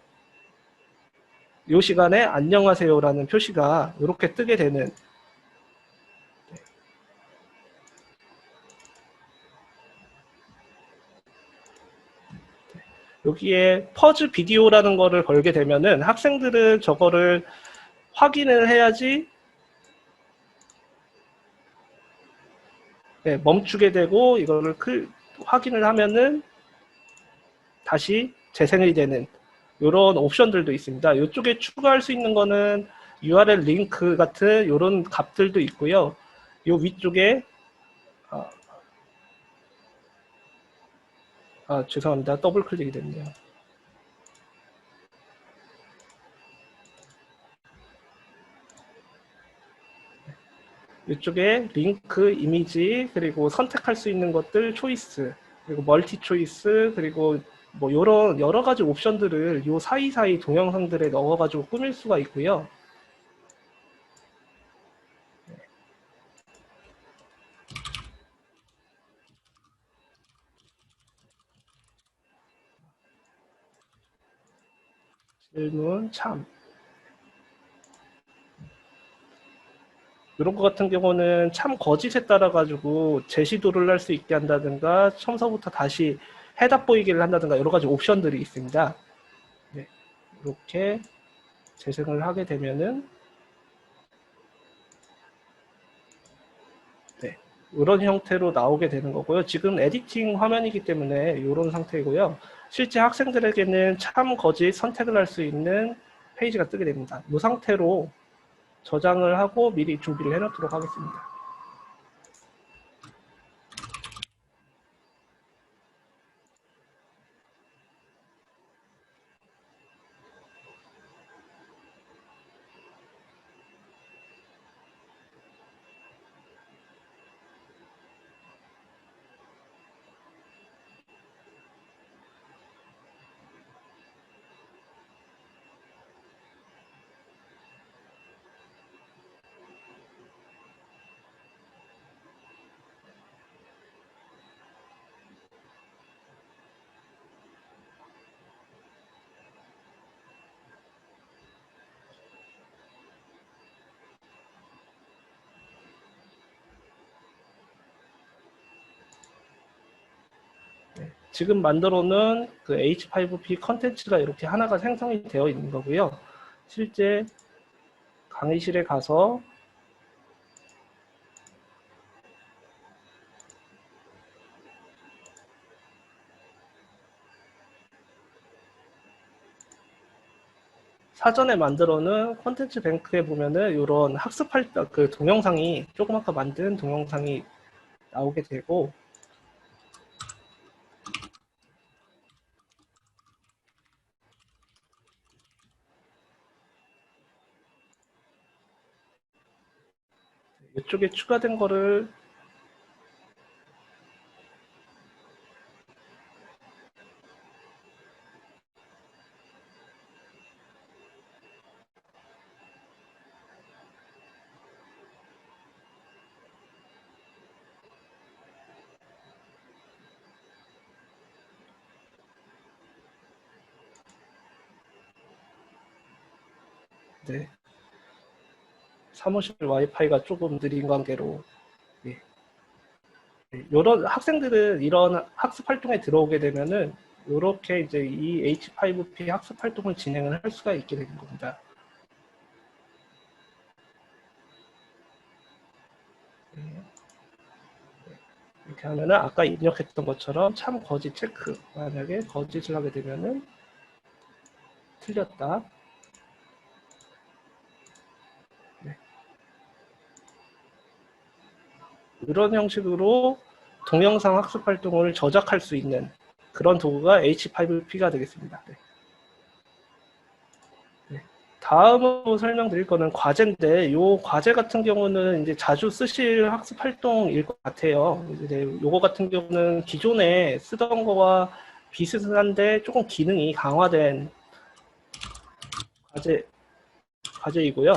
이 시간에 안녕하세요라는 표시가 이렇게 뜨게 되는, 여기에 퍼즈 비디오라는 거를 걸게 되면은 학생들은 저거를 확인을 해야지 멈추게 되고, 이거를 확인을 하면은 다시 재생이 되는 이런 옵션들도 있습니다. 이쪽에 추가할 수 있는 거는 URL 링크 같은 이런 값들도 있고요. 이 위쪽에 죄송합니다. 더블 클릭이 됐네요. 이쪽에 링크, 이미지, 그리고 선택할 수 있는 것들, 초이스, 그리고 멀티 초이스, 그리고 뭐 이런 여러 가지 옵션들을 요 사이사이 동영상들에 넣어가지고 꾸밀 수가 있고요. 질문, 참. 이런 것 같은 경우는 참 거짓에 따라 가지고 제시도를 할 수 있게 한다든가 처음서부터 다시 해답 보이기를 한다든가 여러 가지 옵션들이 있습니다. 네, 이렇게 재생을 하게 되면은 네, 이런 형태로 나오게 되는 거고요. 지금 에디팅 화면이기 때문에 이런 상태이고요. 실제 학생들에게는 참 거짓 선택을 할 수 있는 페이지가 뜨게 됩니다. 이 상태로 저장을 하고 미리 준비를 해놓도록 하겠습니다. 지금 만들어 놓은 그 H5P 컨텐츠가 이렇게 하나가 생성이 되어 있는 거고요. 실제 강의실에 가서 사전에 만들어 놓은 콘텐츠 뱅크에 보면은 이런 학습할 때 그 동영상이 조금 아까 만든 동영상이 나오게 되고 이쪽에 추가된 거를 네. 사무실 와이파이가 조금 느린 관계로 예. 이런 학생들은 이런 학습 활동에 들어오게 되면은 이렇게 이제 이 H5P 학습 활동을 진행을 할 수가 있게 되는 겁니다. 이렇게 하면은 아까 입력했던 것처럼 참 거짓 체크. 만약에 거짓을 하게 되면은 틀렸다. 네. 이런 형식으로 동영상 학습 활동을 저작할 수 있는 그런 도구가 H5P가 되겠습니다. 네. 네. 다음으로 설명드릴 거는 과제인데, 이 과제 같은 경우는 이제 자주 쓰실 학습 활동일 것 같아요. 이제 요거 같은 경우는 기존에 쓰던 거와 비슷한데 조금 기능이 강화된 과제이고요.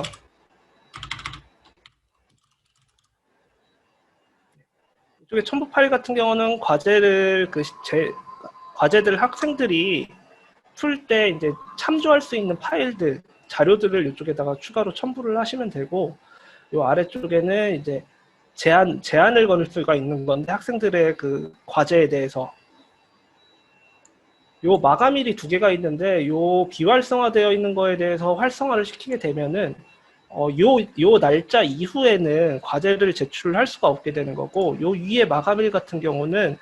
이쪽에 첨부 파일 같은 경우는 과제들 학생들이 풀 때 이제 참조할 수 있는 파일들, 자료들을 이쪽에다가 추가로 첨부를 하시면 되고, 요 아래쪽에는 이제 제한을 걸 수가 있는 건데 학생들의 그 과제에 대해서 요 마감일이 2개가 있는데 요 비활성화되어 있는 거에 대해서 활성화를 시키게 되면은 요 날짜 이후에는 과제를 제출할 수가 없게 되는 거고 요 위에 마감일 같은 경우는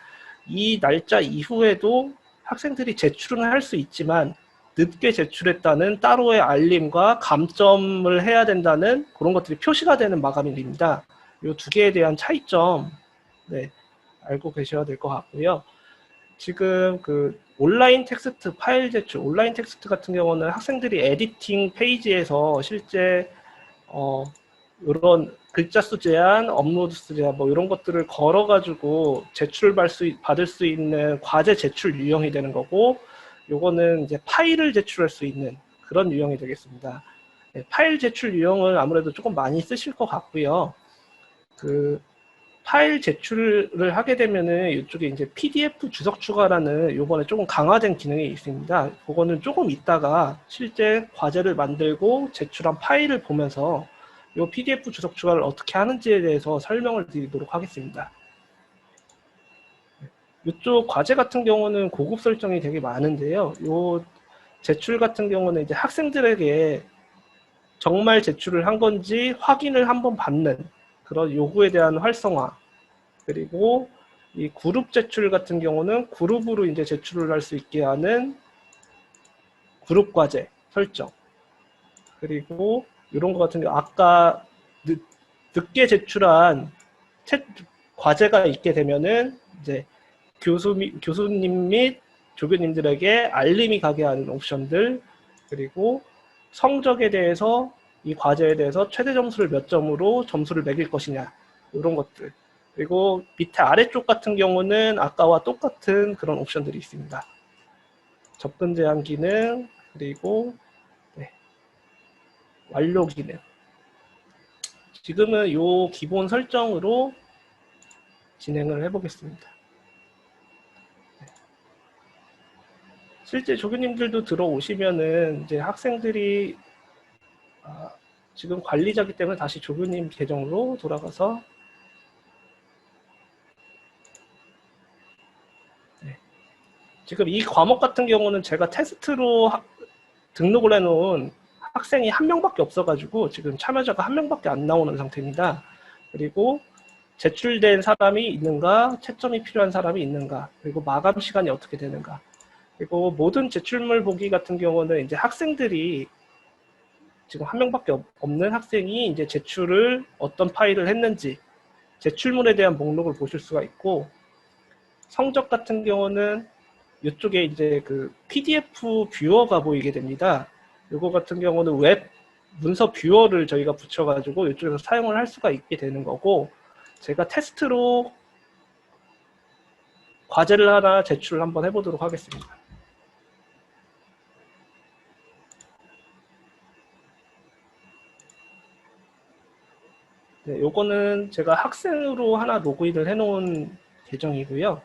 이 날짜 이후에도 학생들이 제출은 할 수 있지만 늦게 제출했다는 따로의 알림과 감점을 해야 된다는 그런 것들이 표시가 되는 마감일입니다. 이 두 개에 대한 차이점, 네, 알고 계셔야 될 것 같고요. 지금 그 온라인 텍스트 파일 제출, 온라인 텍스트 같은 경우는 학생들이 에디팅 페이지에서 실제 이런 글자 수 제한, 업로드 수 제한 뭐 이런 것들을 걸어가지고 제출 받을 수 있는 과제 제출 유형이 되는 거고, 요거는 이제 파일을 제출할 수 있는 그런 유형이 되겠습니다. 네, 파일 제출 유형을 아무래도 조금 많이 쓰실 것 같고요. 그 파일 제출을 하게 되면은 이쪽에 이제 PDF 주석 추가라는 요번에 조금 강화된 기능이 있습니다. 그거는 조금 있다가 실제 과제를 만들고 제출한 파일을 보면서 요 PDF 주석 추가를 어떻게 하는지에 대해서 설명을 드리도록 하겠습니다. 이쪽 과제 같은 경우는 고급 설정이 되게 많은데요. 요 제출 같은 경우는 이제 학생들에게 정말 제출을 한 건지 확인을 한번 받는 그런 요구에 대한 활성화, 그리고 이 그룹 제출 같은 경우는 그룹으로 이제 제출을 할 수 있게 하는 그룹 과제 설정, 그리고 이런 것 같은 경우 아까 늦게 제출한 과제가 있게 되면은 이제 교수님 및 조교님들에게 알림이 가게 하는 옵션들, 그리고 성적에 대해서 이 과제에 대해서 최대 점수를 몇 점으로 점수를 매길 것이냐, 이런 것들. 그리고 밑에 아래쪽 같은 경우는 아까와 똑같은 그런 옵션들이 있습니다. 접근 제한 기능, 그리고 네, 완료 기능. 지금은 이 기본 설정으로 진행을 해보겠습니다. 실제 조교님들도 들어오시면은 이제 학생들이 지금 관리자기 때문에 다시 조교님 계정으로 돌아가서 지금 이 과목 같은 경우는 제가 테스트로 등록을 해놓은 학생이 한 명밖에 없어가지고 지금 참여자가 한 명밖에 안 나오는 상태입니다. 그리고 제출된 사람이 있는가, 채점이 필요한 사람이 있는가, 그리고 마감 시간이 어떻게 되는가, 그리고 모든 제출물 보기 같은 경우는 이제 학생들이 지금 한 명밖에 없는 학생이 이제 제출을 어떤 파일을 했는지 제출물에 대한 목록을 보실 수가 있고, 성적 같은 경우는 이쪽에 이제 그 PDF 뷰어가 보이게 됩니다. 이거 같은 경우는 웹 문서 뷰어를 저희가 붙여가지고 이쪽에서 사용을 할 수가 있게 되는 거고, 제가 테스트로 과제를 하나 제출을 한번 해보도록 하겠습니다. 네, 요거는 제가 학생으로 하나 로그인을 해놓은 계정이고요.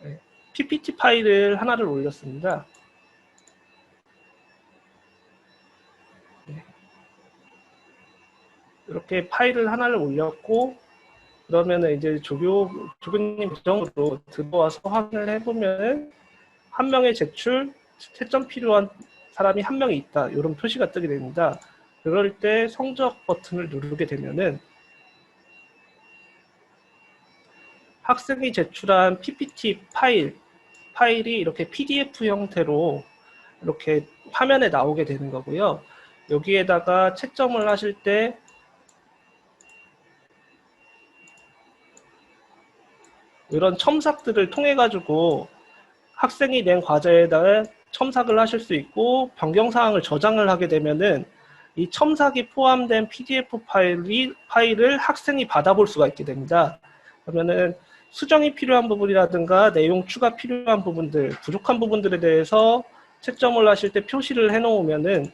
네, PPT 파일을 하나를 올렸습니다. 네, 이렇게 파일을 하나를 올렸고, 그러면 이제 조교님 계정으로 들어와서 확인을 해보면 한 명의 제출, 채점 필요한 사람이 한 명이 있다, 이런 표시가 뜨게 됩니다. 그럴 때 성적 버튼을 누르게 되면은 학생이 제출한 PPT 파일이 이렇게 PDF 형태로 이렇게 화면에 나오게 되는 거고요. 여기에다가 채점을 하실 때 이런 첨삭들을 통해 가지고 학생이 낸 과제에다가 첨삭을 하실 수 있고, 변경사항을 저장을 하게 되면은 이 첨삭이 포함된 PDF 파일을 학생이 받아볼 수가 있게 됩니다. 그러면은 수정이 필요한 부분이라든가 내용 추가 필요한 부분들, 부족한 부분들에 대해서 채점을 하실 때 표시를 해놓으면은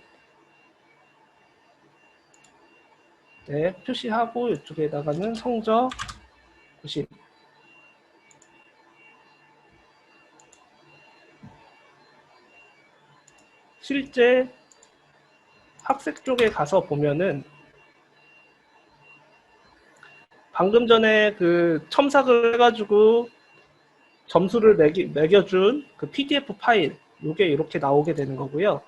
네, 표시하고 이쪽에다가는 성적 90. 실제 학생 쪽에 가서 보면은 방금 전에 그 첨삭을 해가지고 점수를 매겨준 그 PDF 파일, 요게 이렇게 나오게 되는 거고요.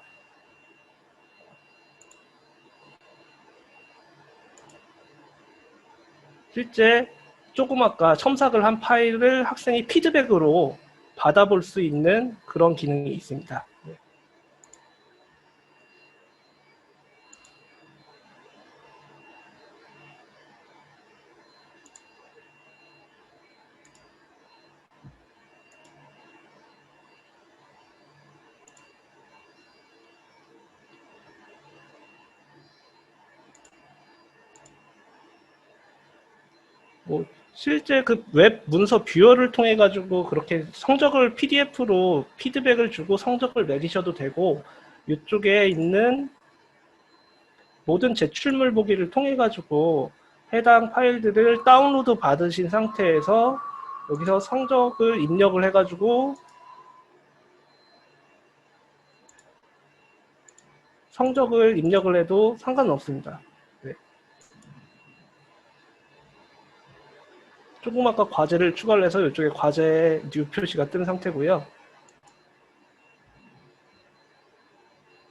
실제 조금 아까 첨삭을 한 파일을 학생이 피드백으로 받아볼 수 있는 그런 기능이 있습니다. 뭐 실제 그 웹 문서 뷰어를 통해 가지고 그렇게 성적을 PDF로 피드백을 주고 성적을 매기셔도 되고, 이쪽에 있는 모든 제출물 보기를 통해 가지고 해당 파일들을 다운로드 받으신 상태에서 여기서 성적을 입력을 해 가지고 성적을 입력을 해도 상관은 없습니다. 네. 조금 아까 과제를 추가를 해서 이쪽에 과제 뉴 표시가 뜬 상태고요.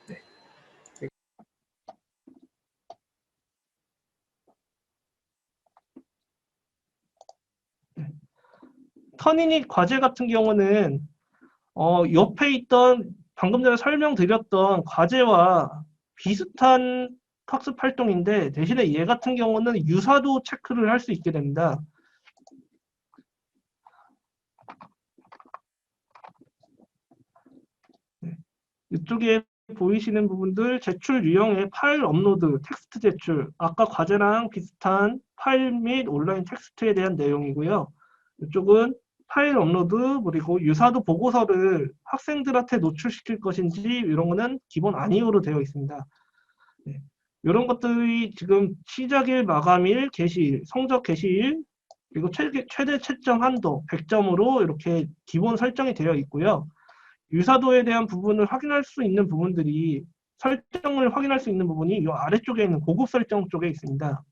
네. 터닝이 과제 같은 경우는 옆에 있던 방금 전에 설명드렸던 과제와 비슷한 학습 활동인데, 대신에 얘 같은 경우는 유사도 체크를 할 수 있게 됩니다. 이쪽에 보이시는 부분들, 제출 유형의 파일 업로드, 텍스트 제출, 아까 과제랑 비슷한 파일 및 온라인 텍스트에 대한 내용이고요. 이쪽은 파일 업로드, 그리고 유사도 보고서를 학생들한테 노출시킬 것인지 이런 거는 기본 아니오로 되어 있습니다. 네. 이런 것들이 지금 시작일, 마감일, 개시일, 성적 개시일, 그리고 최대 채점 한도 100점으로 이렇게 기본 설정이 되어 있고요. 유사도에 대한 부분을 확인할 수 있는 부분들이, 설정을 확인할 수 있는 부분이 이 아래쪽에 있는 고급 설정 쪽에 있습니다.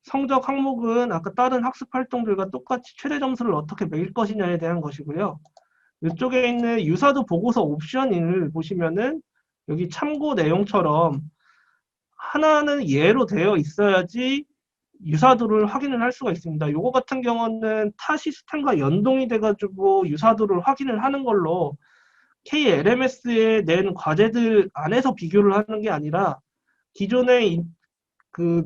성적 항목은 아까 다른 학습 활동들과 똑같이 최대 점수를 어떻게 매길 것이냐에 대한 것이고요. 이쪽에 있는 유사도 보고서 옵션을 보시면은 여기 참고 내용처럼 하나는 예로 되어 있어야지 유사도를 확인을 할 수가 있습니다. 요거 같은 경우는 타 시스템과 연동이 돼가지고 유사도를 확인을 하는 걸로 KLMS에 낸 과제들 안에서 비교를 하는 게 아니라 기존에 그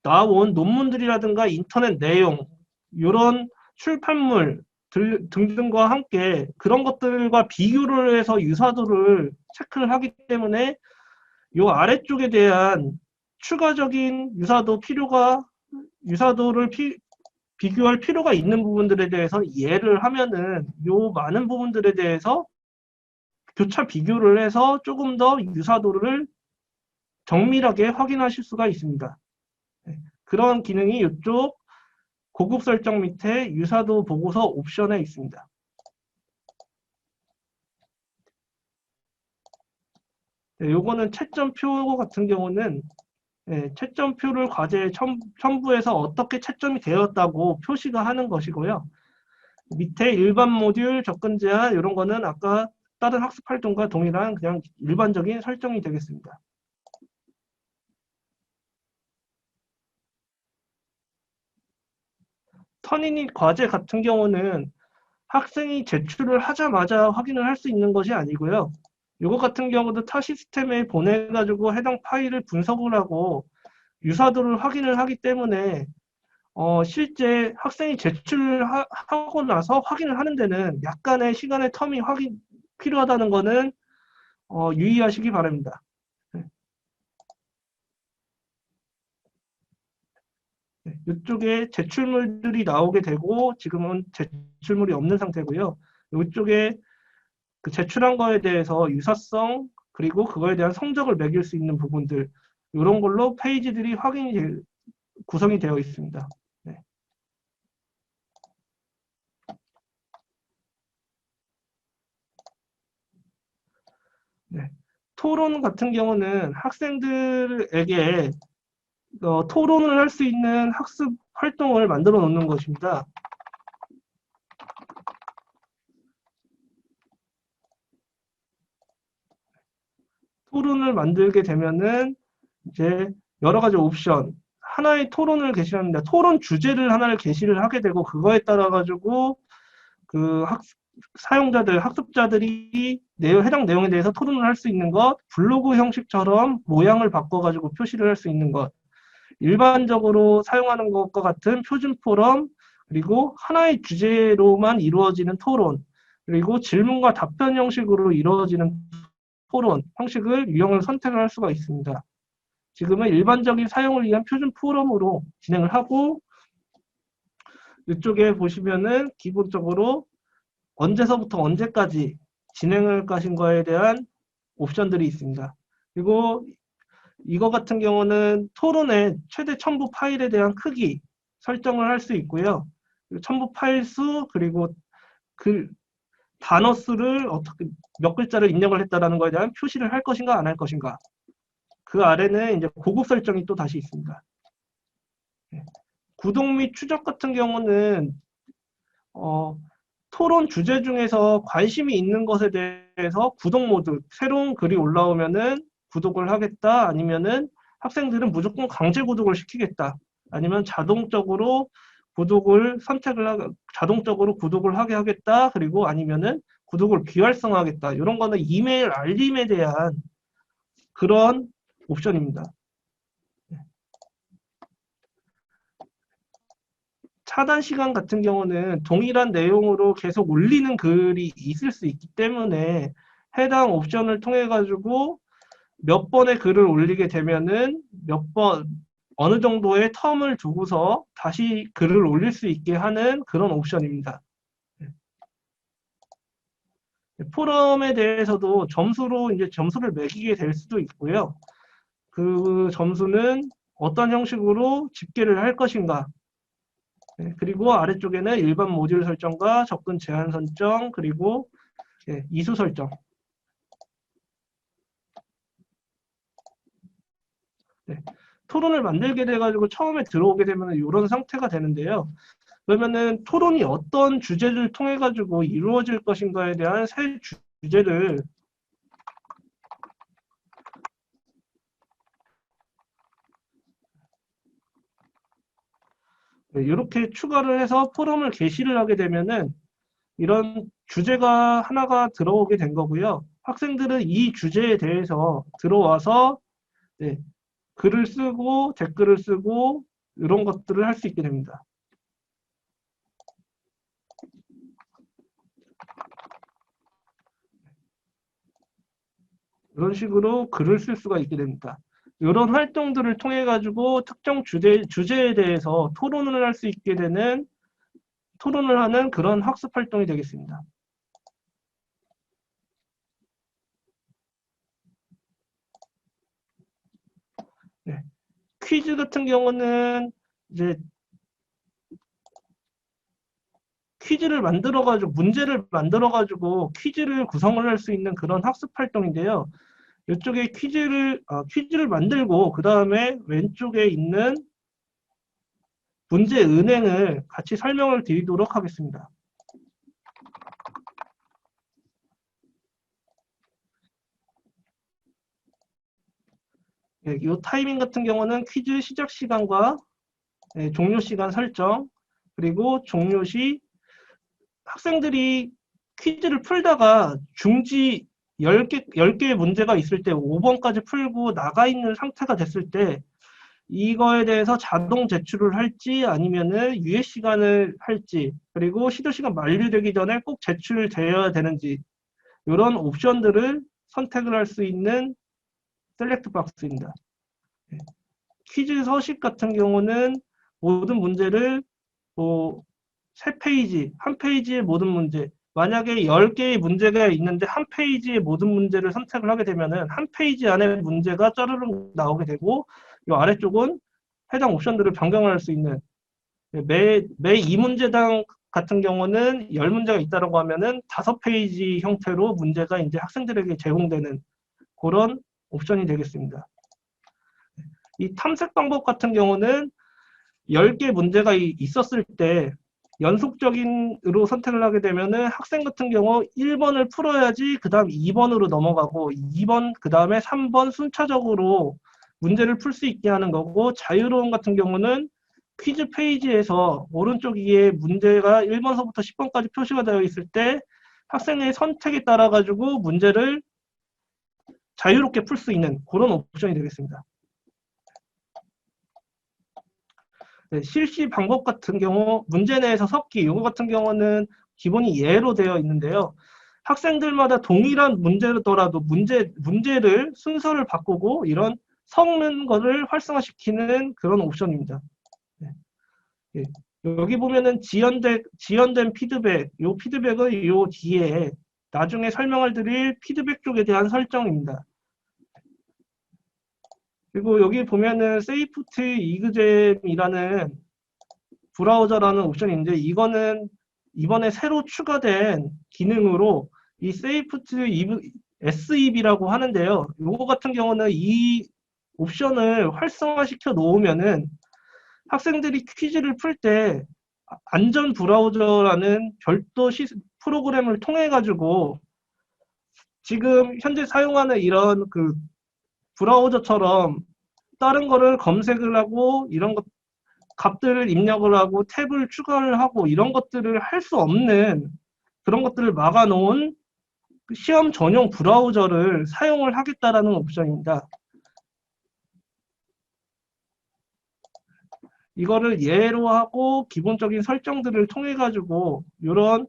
나온 논문들이라든가 인터넷 내용, 이런 출판물 등등과 함께 그런 것들과 비교를 해서 유사도를 체크를 하기 때문에 이 아래쪽에 대한 추가적인 유사도를 비교할 필요가 있는 부분들에 대해서 예를 하면은 요 많은 부분들에 대해서 교차 비교를 해서 조금 더 유사도를 정밀하게 확인하실 수가 있습니다. 그런 기능이 이쪽 고급 설정 밑에 유사도 보고서 옵션에 있습니다. 네, 요거는 채점표 같은 경우는 채점표를 과제에 첨부해서 어떻게 채점이 되었다고 표시가 하는 것이고요. 밑에 일반 모듈, 접근 제한 이런 거는 아까 다른 학습 활동과 동일한 그냥 일반적인 설정이 되겠습니다. 터닝 과제 같은 경우는 학생이 제출을 하자마자 확인을 할 수 있는 것이 아니고요. 이거 같은 경우도 타 시스템에 보내가지고 해당 파일을 분석을 하고 유사도를 확인을 하기 때문에 실제 학생이 제출을 하고 나서 확인을 하는 데는 약간의 시간의 텀이 필요하다는 것은 유의하시기 바랍니다. 이쪽에 제출물들이 나오게 되고 지금은 제출물이 없는 상태고요. 이쪽에 그 제출한 거에 대해서 유사성, 그리고 그거에 대한 성적을 매길 수 있는 부분들, 이런 걸로 페이지들이 구성이 되어 있습니다. 네. 네. 토론 같은 경우는 학생들에게 토론을 할 수 있는 학습 활동을 만들어 놓는 것입니다. 토론을 만들게 되면은 이제 여러 가지 옵션, 하나의 토론을 게시합니다. 토론 주제를 하나를 게시를 하게 되고 그거에 따라 가지고 그 사용자들, 학습자들이 해당 내용에 대해서 토론을 할 수 있는 것, 블로그 형식처럼 모양을 바꿔가지고 표시를 할 수 있는 것, 일반적으로 사용하는 것과 같은 표준 포럼, 그리고 하나의 주제로만 이루어지는 토론, 그리고 질문과 답변 형식으로 이루어지는 토론 형식을 유형을 선택을 할 수가 있습니다. 지금은 일반적인 사용을 위한 표준 포럼으로 진행을 하고, 이쪽에 보시면은 기본적으로 언제서부터 언제까지 진행할 것인가에 대한 옵션들이 있습니다. 그리고 이거 같은 경우는 토론의 최대 첨부 파일에 대한 크기 설정을 할 수 있고요. 첨부 파일 수, 그리고 그 단어 수를 어떻게 몇 글자를 입력을 했다라는 것에 대한 표시를 할 것인가 안 할 것인가. 그 아래는 이제 고급 설정이 또 다시 있습니다. 구독 및 추적 같은 경우는 토론 주제 중에서 관심이 있는 것에 대해서 구독 모드, 새로운 글이 올라오면은 구독을 하겠다, 아니면은 학생들은 무조건 강제 구독을 시키겠다, 아니면 자동적으로 자동적으로 구독을 하게 하겠다, 그리고 아니면은 구독을 비활성화하겠다. 이런 거는 이메일 알림에 대한 그런 옵션입니다. 차단 시간 같은 경우는 동일한 내용으로 계속 올리는 글이 있을 수 있기 때문에 해당 옵션을 통해 가지고 몇 번의 글을 올리게 되면은 어느 정도의 텀을 두고서 다시 글을 올릴 수 있게 하는 그런 옵션입니다. 포럼에 대해서도 점수를 매기게 될 수도 있고요. 그 점수는 어떤 형식으로 집계를 할 것인가. 그리고 아래쪽에는 일반 모듈 설정과 접근 제한 설정, 그리고 이수 설정. 토론을 만들게 돼가지고 처음에 들어오게 되면 이런 상태가 되는데요. 그러면은 토론이 어떤 주제를 통해 가지고 이루어질 것인가에 대한 세 주제를 이렇게 추가를 해서 포럼을 게시를 하게 되면은 이런 주제가 하나가 들어오게 된 거고요. 학생들은 이 주제에 대해서 들어와서 글을 쓰고 댓글을 쓰고 이런 것들을 할 수 있게 됩니다. 이런 식으로 글을 쓸 수가 있게 됩니다. 이런 활동들을 통해 가지고 특정 주제에 대해서 토론을 할 수 있게 되는, 토론을 하는 그런 학습 활동이 되겠습니다. 퀴즈 같은 경우는 이제 문제를 만들어가지고 퀴즈를 구성을 할 수 있는 그런 학습 활동인데요. 이쪽에 퀴즈를 만들고 그 다음에 왼쪽에 있는 문제 은행을 같이 설명을 드리도록 하겠습니다. 이 타이밍 같은 경우는 퀴즈 시작 시간과 종료 시간 설정, 그리고 종료 시 학생들이 퀴즈를 풀다가 중지 10개의 문제가 있을 때 5번까지 풀고 나가 있는 상태가 됐을 때 이거에 대해서 자동 제출을 할지 아니면은 유예 시간을 할지, 그리고 시도 시간 만료되기 전에 꼭 제출되어야 되는지, 이런 옵션들을 선택을 할 수 있는 셀렉트 박스입니다. 퀴즈 서식 같은 경우는 모든 문제를 세 페이지, 한 페이지의 모든 문제, 만약에 10개의 문제가 있는데 한 페이지의 모든 문제를 선택을 하게 되면은 한 페이지 안에 문제가 짜르륵 나오게 되고, 이 아래쪽은 해당 옵션들을 변경할 수 있는, 매 2문제당 같은 경우는 10문제가 있다고 하면은 5페이지 형태로 문제가 이제 학생들에게 제공되는 그런 옵션이 되겠습니다. 이 탐색 방법 같은 경우는 10개 문제가 있었을 때 연속적인으로 선택을 하게 되면은 학생 같은 경우 1번을 풀어야지 그 다음 2번으로 넘어가고 2번 그 다음에 3번 순차적으로 문제를 풀 수 있게 하는 거고, 자유로운 같은 경우는 퀴즈 페이지에서 오른쪽 위에 문제가 1번서부터 10번까지 표시가 되어 있을 때 학생의 선택에 따라 가지고 문제를 자유롭게 풀 수 있는 그런 옵션이 되겠습니다. 네, 실시 방법 같은 경우 문제 내에서 섞기, 이거 같은 경우는 기본이 예로 되어 있는데요. 학생들마다 동일한 문제더라도 문제를 순서를 바꾸고 이런 섞는 것을 활성화시키는 그런 옵션입니다. 네. 예. 여기 보면은 지연된 피드백, 요 피드백은 요 뒤에 나중에 설명을 드릴 피드백 쪽에 대한 설정입니다. 그리고 여기 보면은 세이프트 이그잼이라는 브라우저라는 옵션인데, 이거는 이번에 새로 추가된 기능으로 이 세이프트 SEB라고 하는데요. 요거 같은 경우는 이 옵션을 활성화시켜 놓으면은 학생들이 퀴즈를 풀 때 안전 브라우저라는 별도 프로그램을 통해 가지고 지금 현재 사용하는 이런 그 브라우저처럼 다른 거를 검색을 하고 이런 것 값들을 입력을 하고 탭을 추가를 하고 이런 것들을 할 수 없는 그런 것들을 막아놓은 시험 전용 브라우저를 사용을 하겠다라는 옵션입니다. 이거를 예로 하고 기본적인 설정들을 통해 가지고 이런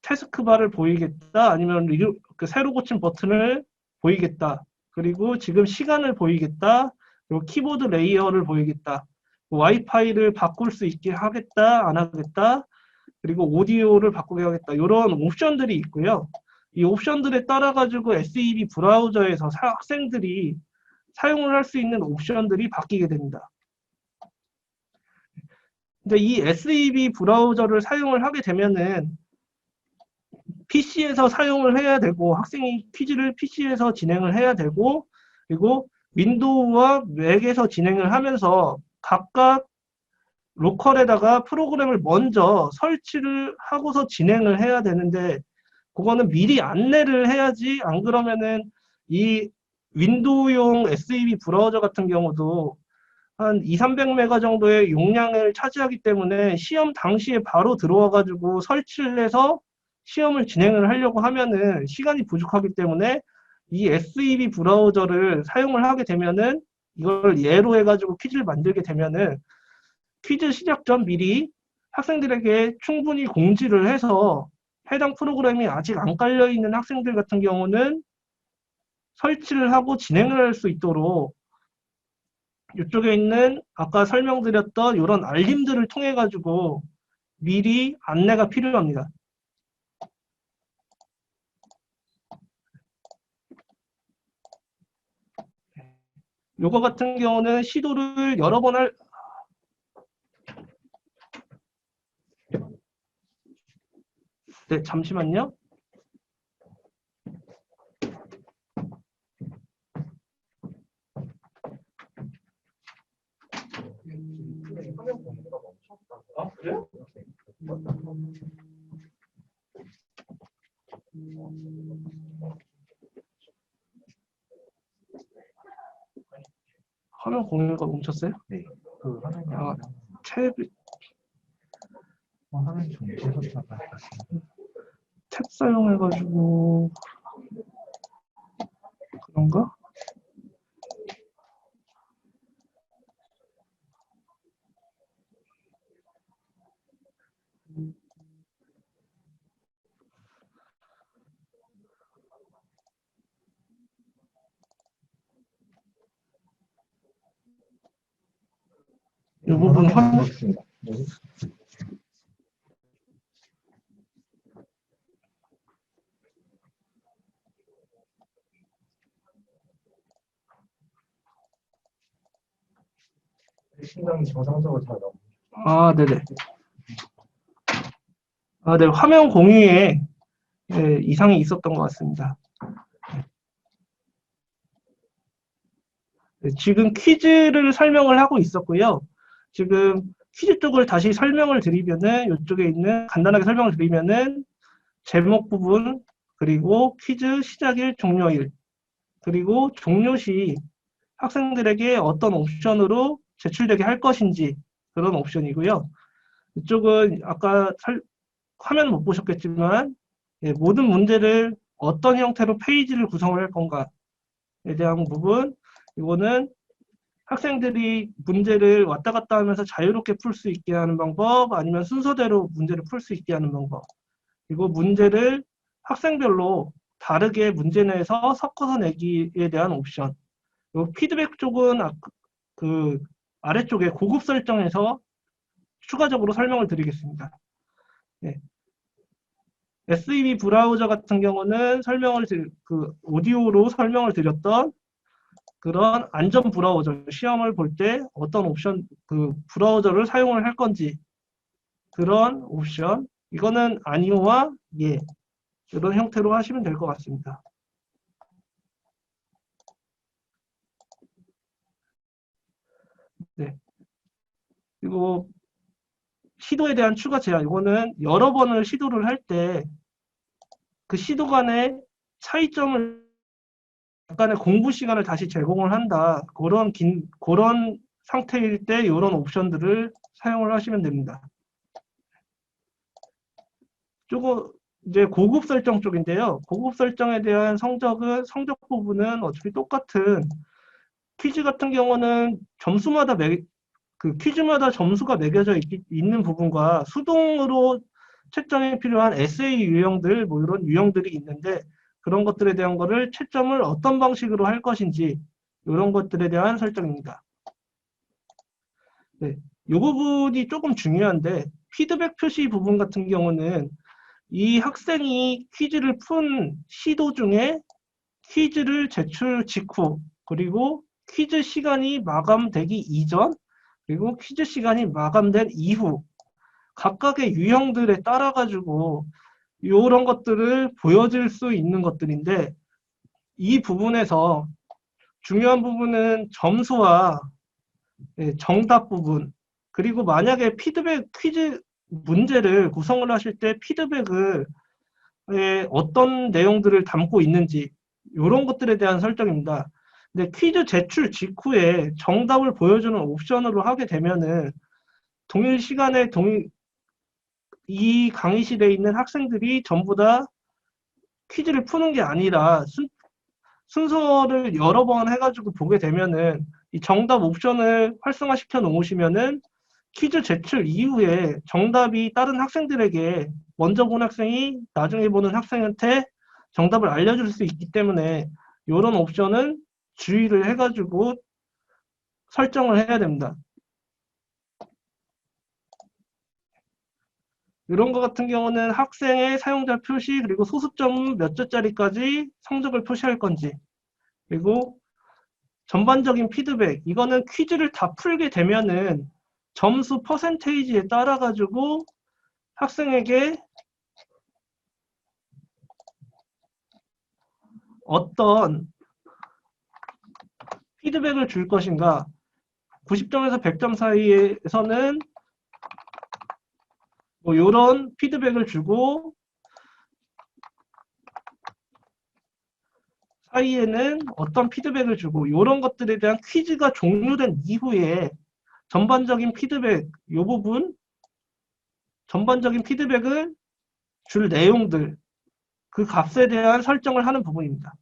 태스크바를 보이겠다, 아니면 그 새로 고친 버튼을 보이겠다, 그리고 지금 시간을 보이겠다, 그리고 키보드 레이어를 보이겠다, 와이파이를 바꿀 수 있게 하겠다, 안 하겠다, 그리고 오디오를 바꾸게 하겠다, 이런 옵션들이 있고요. 이 옵션들에 따라 가지고 SEB 브라우저에서 학생들이 사용을 할 수 있는 옵션들이 바뀌게 됩니다. 근데 이 SEB 브라우저를 사용을 하게 되면은 PC에서 사용을 해야 되고, 학생이 퀴즈를 PC에서 진행을 해야 되고, 그리고 윈도우와 맥에서 진행을 하면서 각각 로컬에다가 프로그램을 먼저 설치를 하고서 진행을 해야 되는데, 그거는 미리 안내를 해야지, 안 그러면은 이 윈도우용 SEB 브라우저 같은 경우도 한 200-300메가 정도의 용량을 차지하기 때문에 시험 당시에 바로 들어와 가지고 설치를 해서 시험을 진행을 하려고 하면은 시간이 부족하기 때문에 이 SEB 브라우저를 사용을 하게 되면은, 이걸 예로 해가지고 퀴즈를 만들게 되면은 퀴즈 시작 전 미리 학생들에게 충분히 공지를 해서 해당 프로그램이 아직 안 깔려 있는 학생들 같은 경우는 설치를 하고 진행을 할 수 있도록 이쪽에 있는 아까 설명드렸던 이런 알림들을 통해 가지고 미리 안내가 필요합니다. 요거 같은 경우는 시도를 여러 번 네, 잠시만요. 아, 그래요? 화면 공유가 멈췄어요? 네. 그 화면이 아, 탭 화면이 좀 계속 사용해가지고 그런가? 이 부분 화면 신경이 정상적으로 잘 나오고. 아, 네네. 아, 네. 화면 공유에 예, 이상이 있었던 것 같습니다. 네, 지금 퀴즈를 설명을 하고 있었고요. 지금 퀴즈 쪽을 다시 설명을 드리면은, 이쪽에 있는 간단하게 설명을 드리면은, 제목 부분, 그리고 퀴즈 시작일, 종료일, 그리고 종료시 학생들에게 어떤 옵션으로 제출되게 할 것인지 그런 옵션이고요. 이쪽은 아까 화면 못 보셨겠지만 예, 모든 문제를 어떤 형태로 페이지를 구성을 할 건가에 대한 부분, 이거는 학생들이 문제를 왔다 갔다 하면서 자유롭게 풀 수 있게 하는 방법, 아니면 순서대로 문제를 풀 수 있게 하는 방법, 그리고 문제를 학생별로 다르게 문제 내에서 섞어서 내기에 대한 옵션. 요 피드백 쪽은 그 아래쪽에 고급 설정에서 추가적으로 설명을 드리겠습니다. 네. SEB 브라우저 같은 경우는 오디오로 설명을 드렸던 그런 안전 브라우저, 시험을 볼 때 어떤 옵션, 브라우저를 사용을 할 건지 그런 옵션, 이거는 아니오와 예, 이런 형태로 하시면 될 것 같습니다. 네. 그리고 시도에 대한 추가 제한, 이거는 여러 번을 시도를 할 때 그 시도 간의 차이점을 약간의 공부 시간을 다시 제공을 한다. 그런 상태일 때 이런 옵션들을 사용을 하시면 됩니다. 조금 이제 고급 설정 쪽인데요. 고급 설정에 대한 성적 부분은 어차피 똑같은, 퀴즈 같은 경우는 퀴즈마다 점수가 매겨져 있는 부분과 수동으로 채점이 필요한 에세이 유형들, 뭐 이런 유형들이 있는데, 그런 것들에 대한 거를 채점을 어떤 방식으로 할 것인지, 이런 것들에 대한 설정입니다. 네, 이 부분이 조금 중요한데, 피드백 표시 부분 같은 경우는 이 학생이 퀴즈를 푼 시도 중에 퀴즈를 제출 직후, 그리고 퀴즈 시간이 마감되기 이전, 그리고 퀴즈 시간이 마감된 이후 각각의 유형들에 따라 가지고 이런 것들을 보여줄 수 있는 것들인데, 이 부분에서 중요한 부분은 점수와 정답 부분, 그리고 만약에 피드백 퀴즈 문제를 구성을 하실 때 피드백을 어떤 내용들을 담고 있는지 이런 것들에 대한 설정입니다. 근데 퀴즈 제출 직후에 정답을 보여주는 옵션으로 하게 되면은 동일 시간에 이 강의실에 있는 학생들이 전부 다 퀴즈를 푸는 게 아니라 순서를 여러 번 해가지고 보게 되면은 이 정답 옵션을 활성화시켜 놓으시면은 퀴즈 제출 이후에 정답이 다른 학생들에게 먼저 본 학생이 나중에 보는 학생한테 정답을 알려줄 수 있기 때문에 이런 옵션은 주의를 해가지고 설정을 해야 됩니다. 이런 것 같은 경우는 학생의 사용자 표시, 그리고 소수점 몇 점짜리까지 성적을 표시할 건지, 그리고 전반적인 피드백, 이거는 퀴즈를 다 풀게 되면은 점수 퍼센테이지에 따라 가지고 학생에게 어떤 피드백을 줄 것인가, 90점에서 100점 사이에서는 뭐 이런 피드백을 주고, 사이에는 어떤 피드백을 주고, 이런 것들에 대한 퀴즈가 종료된 이후에 전반적인 피드백, 이 부분, 전반적인 피드백을 줄 내용들, 그 값에 대한 설정을 하는 부분입니다.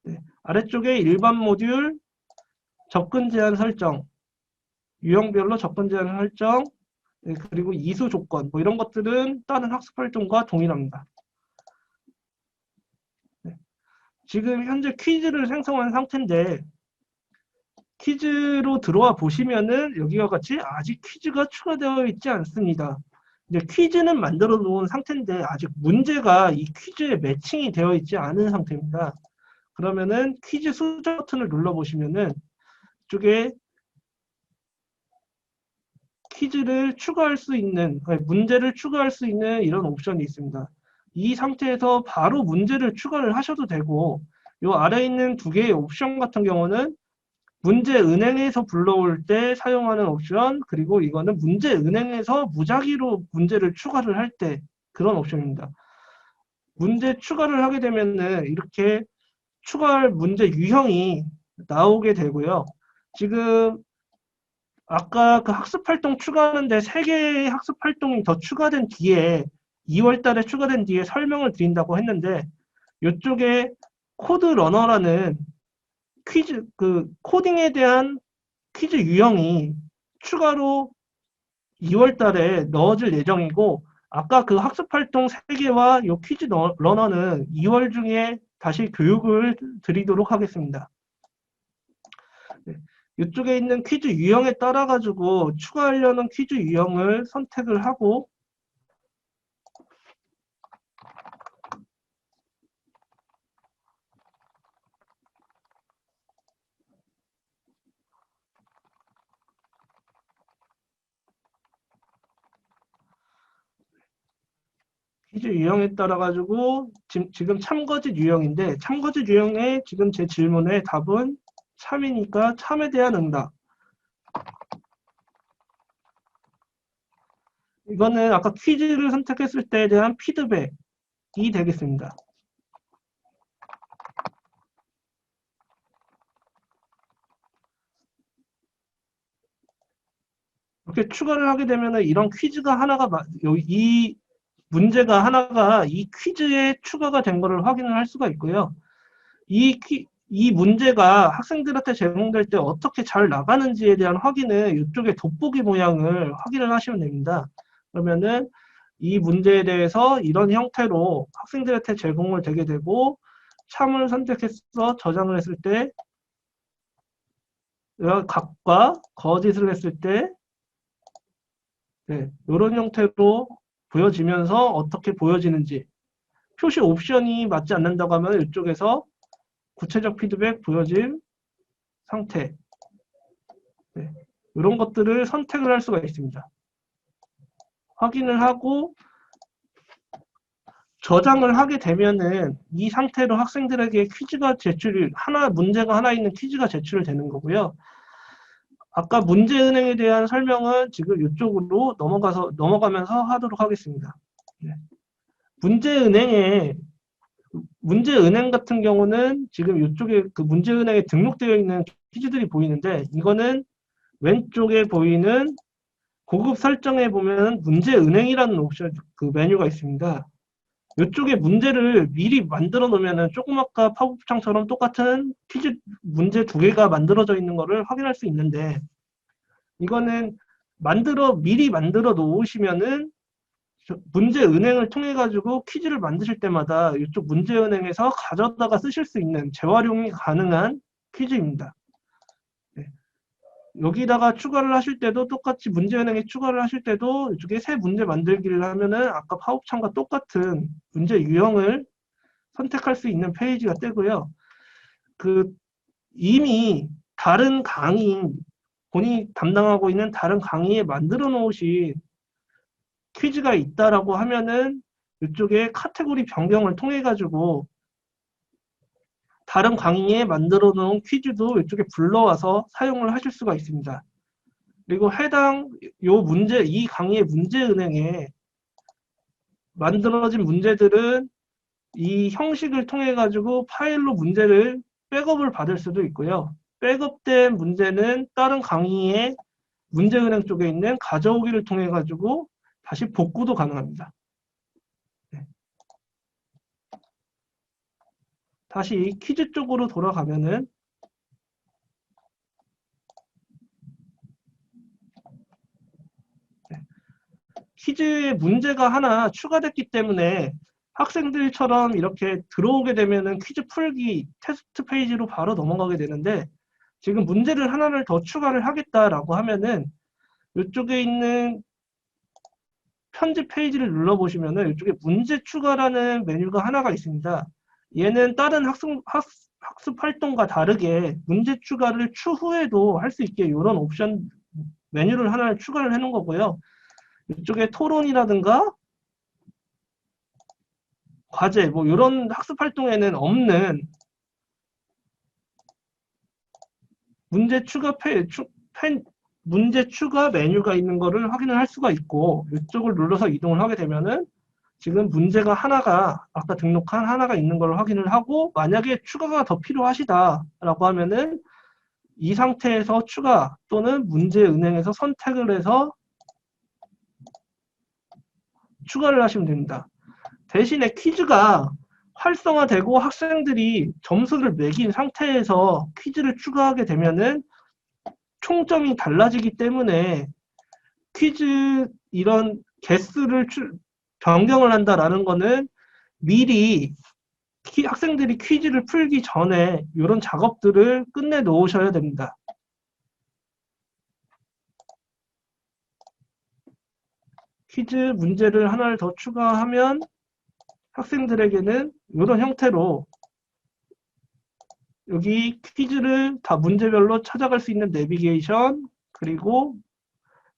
네. 아래쪽에 일반 모듈, 접근 제한 설정, 유형별로 접근 제한 설정, 네, 그리고 이수 조건, 뭐 이런 것들은 다른 학습 활동과 동일합니다. 네. 지금 현재 퀴즈를 생성한 상태인데, 퀴즈로 들어와 보시면은 여기와 같이 아직 퀴즈가 추가되어 있지 않습니다. 이제 퀴즈는 만들어 놓은 상태인데 아직 문제가 이 퀴즈에 매칭이 되어 있지 않은 상태입니다. 그러면은 퀴즈 수정 버튼을 눌러 보시면은 이쪽에 퀴즈를 추가할 수 있는, 문제를 추가할 수 있는 이런 옵션이 있습니다. 이 상태에서 바로 문제를 추가를 하셔도 되고, 이 아래에 있는 두 개의 옵션 같은 경우는 문제은행에서 불러올 때 사용하는 옵션, 그리고 이거는 문제은행에서 무작위로 문제를 추가를 할 때 그런 옵션입니다. 문제 추가를 하게 되면은 이렇게 추가할 문제 유형이 나오게 되고요. 지금 아까 그 학습활동 추가하는데 3개의 학습활동이 더 추가된 뒤에 2월 달에 추가된 뒤에 설명을 드린다고 했는데 이쪽에 코드 러너라는 퀴즈, 그 코딩에 대한 퀴즈 유형이 추가로 2월 달에 넣어질 예정이고 아까 그 학습활동 3개와 이 퀴즈 러너는 2월 중에 다시 교육을 드리도록 하겠습니다. 네. 이쪽에 있는 퀴즈 유형에 따라 가지고 추가하려는 퀴즈 유형을 선택을 하고 퀴즈 유형에 따라 가지고 지금 참거짓 유형인데 참거짓 유형에 지금 제 질문의 답은 참이니까 참에 대한 응답. 이거는 아까 퀴즈를 선택했을 때에 대한 피드백이 되겠습니다. 이렇게 추가를 하게 되면 이런 퀴즈가 하나가 이 문제가 하나가 이 퀴즈에 추가가 된 것을 확인을 할 수가 있고요. 이 문제가 학생들한테 제공될 때 어떻게 잘 나가는지에 대한 확인은 이쪽에 돋보기 모양을 확인을 하시면 됩니다. 그러면은 이 문제에 대해서 이런 형태로 학생들한테 제공을 되게 되고 참을 선택해서 저장을 했을 때 각과 거짓을 했을 때 네, 이런 형태로 보여지면서 어떻게 보여지는지 표시 옵션이 맞지 않는다고 하면 이쪽에서 구체적 피드백 보여짐 상태 네, 이런 것들을 선택을 할 수가 있습니다. 확인을 하고 저장을 하게 되면은 이 상태로 학생들에게 퀴즈가 문제가 하나 있는 퀴즈가 제출되는 거고요. 아까 문제은행에 대한 설명은 지금 이쪽으로 넘어가면서 하도록 하겠습니다. 네. 문제은행 같은 경우는 지금 이쪽에 그 문제은행에 등록되어 있는 퀴즈들이 보이는데 이거는 왼쪽에 보이는 고급 설정에 보면 문제은행이라는 옵션 그 메뉴가 있습니다. 이쪽에 문제를 미리 만들어 놓으면은 조금 아까 팝업창처럼 똑같은 퀴즈 문제 2개가 만들어져 있는 것을 확인할 수 있는데 이거는 미리 만들어 놓으시면은 문제은행을 통해 가지고 퀴즈를 만드실 때마다 이쪽 문제은행에서 가져다가 쓰실 수 있는 재활용이 가능한 퀴즈입니다. 네. 여기다가 추가를 하실 때도 똑같이 문제은행에 추가를 하실 때도 이쪽에 새 문제 만들기를 하면은 아까 팝업창과 똑같은 문제 유형을 선택할 수 있는 페이지가 뜨고요. 이미 다른 본인이 담당하고 있는 다른 강의에 만들어 놓으신 퀴즈가 있다라고 하면은 이쪽에 카테고리 변경을 통해 가지고 다른 강의에 만들어 놓은 퀴즈도 이쪽에 불러와서 사용을 하실 수가 있습니다. 그리고 이 강의의 문제은행에 만들어진 문제들은 이 형식을 통해 가지고 파일로 문제를 백업을 받을 수도 있고요. 백업된 문제는 다른 강의의 문제은행 쪽에 있는 가져오기를 통해 가지고 다시 복구도 가능합니다. 네. 다시 퀴즈 쪽으로 돌아가면은 네. 퀴즈에 문제가 하나 추가됐기 때문에 학생들처럼 이렇게 들어오게 되면은 퀴즈 풀기 테스트 페이지로 바로 넘어가게 되는데 지금 문제를 하나를 더 추가를 하겠다라고 하면은 이쪽에 있는 편집 페이지를 눌러보시면은 이쪽에 문제 추가라는 메뉴가 하나가 있습니다. 얘는 다른 학습 활동과 다르게 문제 추가를 추후에도 할 수 있게 이런 옵션 메뉴를 하나를 추가를 해놓은 거고요. 이쪽에 토론이라든가 과제 뭐 이런 학습 활동에는 없는 문제 추가 문제 추가 메뉴가 있는 거를 확인을 할 수가 있고, 이쪽을 눌러서 이동을 하게 되면은 지금 문제가 하나가 아까 등록한 하나가 있는 걸 확인을 하고, 만약에 추가가 더 필요하시다라고 하면은 이 상태에서 추가 또는 문제 은행에서 선택을 해서 추가를 하시면 됩니다. 대신에 퀴즈가 활성화되고 학생들이 점수를 매긴 상태에서 퀴즈를 추가하게 되면은 총점이 달라지기 때문에 퀴즈 이런 개수를 변경을 한다라는 거는 미리 학생들이 퀴즈를 풀기 전에 이런 작업들을 끝내 놓으셔야 됩니다. 퀴즈 문제를 하나를 더 추가하면 학생들에게는 이런 형태로 여기 퀴즈를 다 문제별로 찾아갈 수 있는 내비게이션, 그리고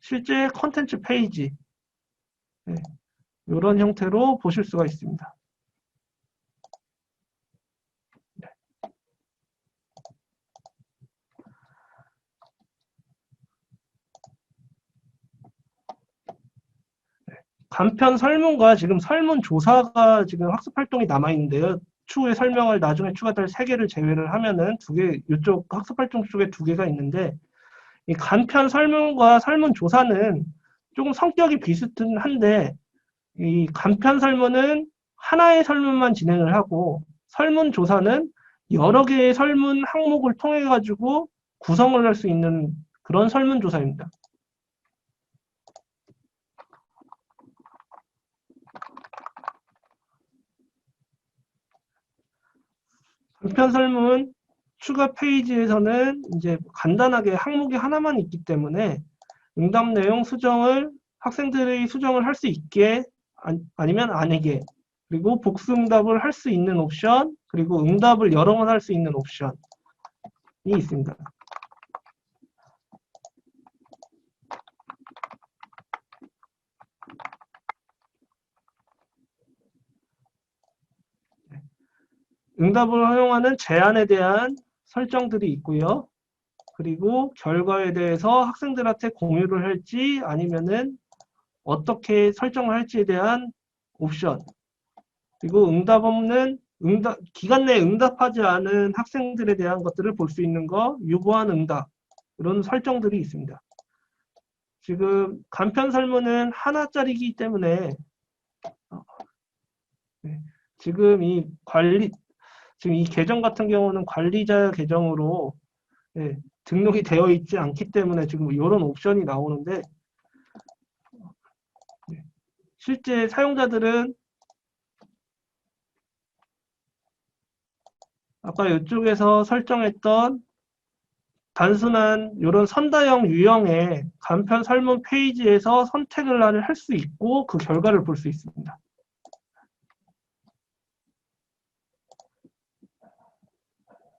실제 컨텐츠 페이지, 네, 이런 형태로 보실 수가 있습니다. 간편 설문과 지금 설문조사가 지금 학습활동이 남아있는데요. 추후에 설명을 나중에 추가될 3개를 제외를 하면은 이쪽 학습활동 쪽에 2개가 있는데, 이 간편 설문과 설문조사는 조금 성격이 비슷은 한데, 이 간편 설문은 하나의 설문만 진행을 하고, 설문조사는 여러 개의 설문 항목을 통해 가지고 구성을 할 수 있는 그런 설문조사입니다. 간편 설문 추가 페이지에서는 이제 간단하게 항목이 하나만 있기 때문에 응답 내용 수정을 학생들이 수정을 할 수 있게 아니면 아니게, 그리고 복수 응답을 할 수 있는 옵션, 그리고 응답을 여러 번 할 수 있는 옵션이 있습니다. 응답을 허용하는 제한에 대한 설정들이 있고요. 그리고 결과에 대해서 학생들한테 공유를 할지 아니면은 어떻게 설정을 할지에 대한 옵션, 그리고 기간 내에 응답하지 않은 학생들에 대한 것들을 볼 수 있는 거, 유보한 응답, 이런 설정들이 있습니다. 지금 간편 설문은 하나짜리이기 때문에 지금 이 계정 같은 경우는 관리자 계정으로 등록이 되어 있지 않기 때문에 지금 이런 옵션이 나오는데, 실제 사용자들은 아까 이쪽에서 설정했던 단순한 이런 선다형 유형의 간편 설문 페이지에서 선택을 할 수 있고 그 결과를 볼 수 있습니다.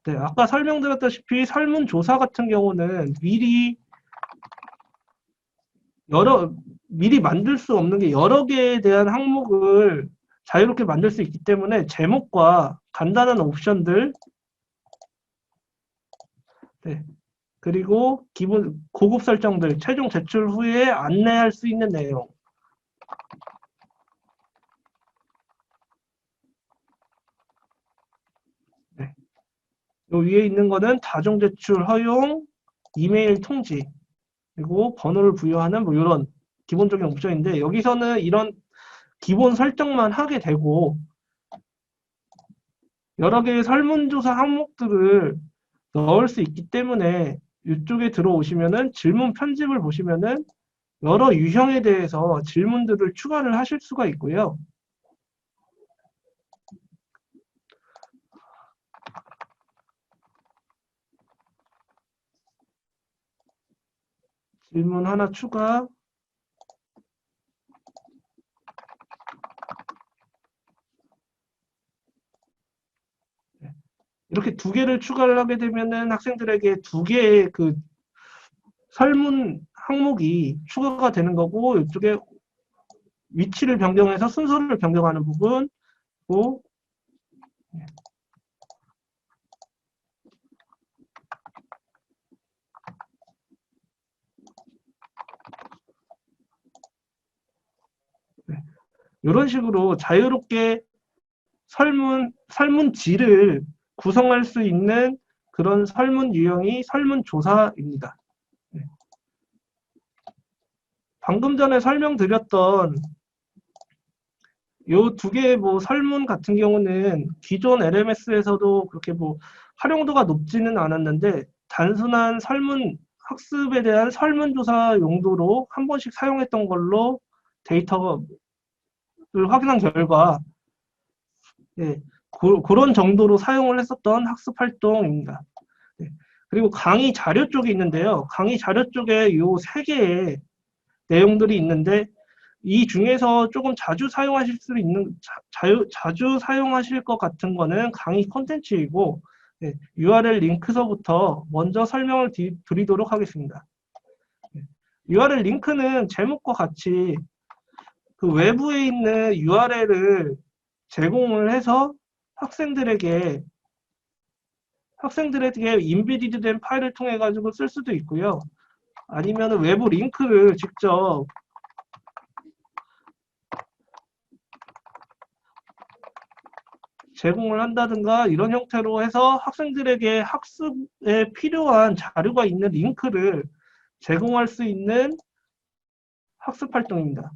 네, 아까 설명드렸다시피 설문조사 같은 경우는 미리 만들 수 없는 게 여러 개에 대한 항목을 자유롭게 만들 수 있기 때문에 제목과 간단한 옵션들, 그리고 기본 고급 설정들, 최종 제출 후에 안내할 수 있는 내용, 요 위에 있는 거는 다중 제출 허용, 이메일 통지, 그리고 번호를 부여하는 뭐 이런 기본적인 옵션인데, 여기서는 이런 기본 설정만 하게 되고 여러 개의 설문조사 항목들을 넣을 수 있기 때문에 이쪽에 들어오시면은 질문 편집을 보시면은 여러 유형에 대해서 질문들을 추가를 하실 수가 있고요. 질문 하나 추가, 이렇게 2개를 추가를 하게 되면은 학생들에게 2개의 그 설문 항목이 추가가 되는 거고, 이쪽에 위치를 변경해서 순서를 변경하는 부분, 이런 식으로 자유롭게 설문지를 구성할 수 있는 그런 설문 유형이 설문조사입니다. 네. 방금 전에 설명드렸던 요 두 개의 뭐 설문 같은 경우는 기존 LMS에서도 그렇게 뭐 활용도가 높지는 않았는데 단순한 설문 학습에 대한 설문조사 용도로 한 번씩 사용했던 걸로 데이터를 확인한 결과 네, 그런 정도로 사용을 했었던 학습 활동입니다. 네. 그리고 강의 자료 쪽이 있는데요. 강의 자료 쪽에 요 세 개의 내용들이 있는데 이 중에서 조금 자주 사용하실 수 있는 자주 사용하실 것 같은 거는 강의 콘텐츠이고 네, URL 링크서부터 먼저 설명을 드리도록 하겠습니다. 네, URL 링크는 제목과 같이 그 외부에 있는 URL을 제공을 해서 학생들에게 인비디드 된 파일을 통해 가지고 쓸 수도 있고요. 아니면 외부 링크를 직접 제공을 한다든가 이런 형태로 해서 학생들에게 학습에 필요한 자료가 있는 링크를 제공할 수 있는 학습 활동입니다.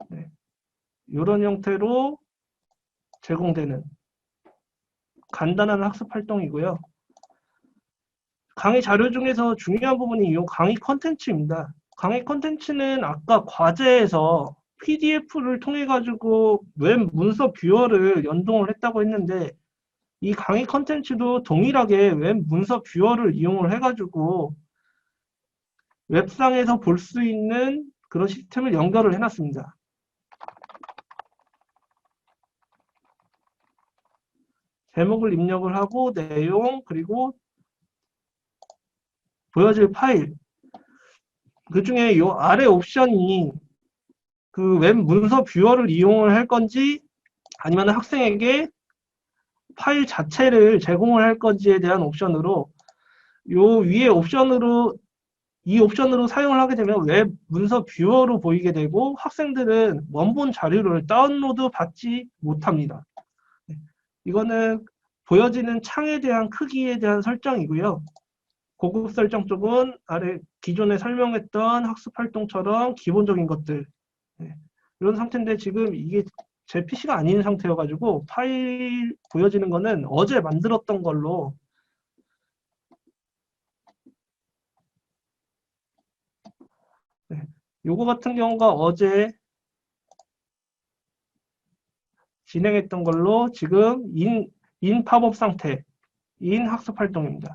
네. 이런 형태로 제공되는 간단한 학습 활동이고요. 강의 자료 중에서 중요한 부분이 이 강의 컨텐츠입니다. 강의 컨텐츠는 아까 과제에서 PDF를 통해 가지고 웹 문서 뷰어를 연동을 했다고 했는데 이 강의 컨텐츠도 동일하게 웹 문서 뷰어를 이용을 해가지고 웹상에서 볼 수 있는 그런 시스템을 연결을 해놨습니다. 제목을 입력을 하고 내용 그리고 보여질 파일 그 중에 요 아래 옵션이 그 웹 문서 뷰어를 이용을 할 건지 아니면 학생에게 파일 자체를 제공을 할 건지에 대한 옵션으로 요 위에 이 옵션으로 사용을 하게 되면 웹 문서 뷰어로 보이게 되고 학생들은 원본 자료를 다운로드 받지 못합니다. 이거는 보여지는 창에 대한 크기에 대한 설정이고요. 고급 설정 쪽은 아래 기존에 설명했던 학습 활동처럼 기본적인 것들 이런 상태인데 지금 이게 제 PC가 아닌 상태여가지고 파일 보여지는 거는 어제 만들었던 걸로 요거 같은 경우가 어제 진행했던 걸로 지금 인 팝업 상태, 인 학습 활동입니다.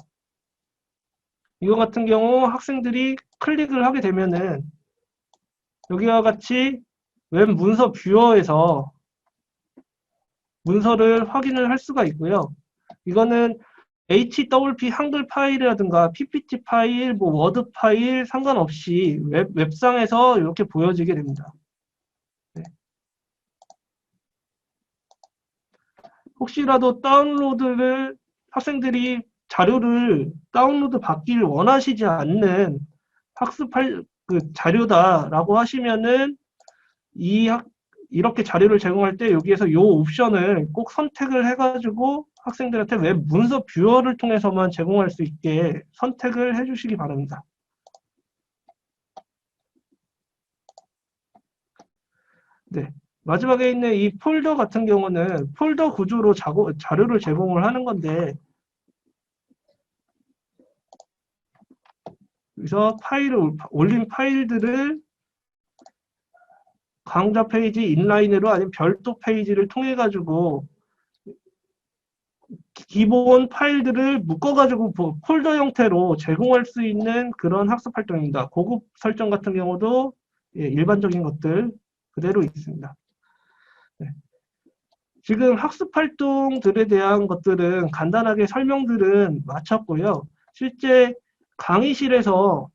이거 같은 경우 학생들이 클릭을 하게 되면은 여기와 같이 웹 문서 뷰어에서 문서를 확인을 할 수가 있고요. 이거는 HWP 한글 파일이라든가 PPT 파일, 뭐 워드 파일 상관없이 웹상에서 이렇게 보여지게 됩니다. 네. 혹시라도 학생들이 자료를 다운로드 받기를 원하시지 않는 학습할 그 자료다라고 하시면은 이렇게 자료를 제공할 때 여기에서 이 옵션을 꼭 선택을 해가지고 학생들한테 웹 문서 뷰어를 통해서만 제공할 수 있게 선택을 해주시기 바랍니다. 네. 마지막에 있는 이 폴더 같은 경우는 폴더 구조로 자료를 제공을 하는 건데 그래서 올린 파일들을 강좌 페이지 인라인으로 아니면 별도 페이지를 통해 가지고 기본 파일들을 묶어가지고 폴더 형태로 제공할 수 있는 그런 학습 활동입니다. 고급 설정 같은 경우도 일반적인 것들 그대로 있습니다. 네. 지금 학습 활동들에 대한 것들은 간단하게 설명들은 마쳤고요. 실제 강의실에서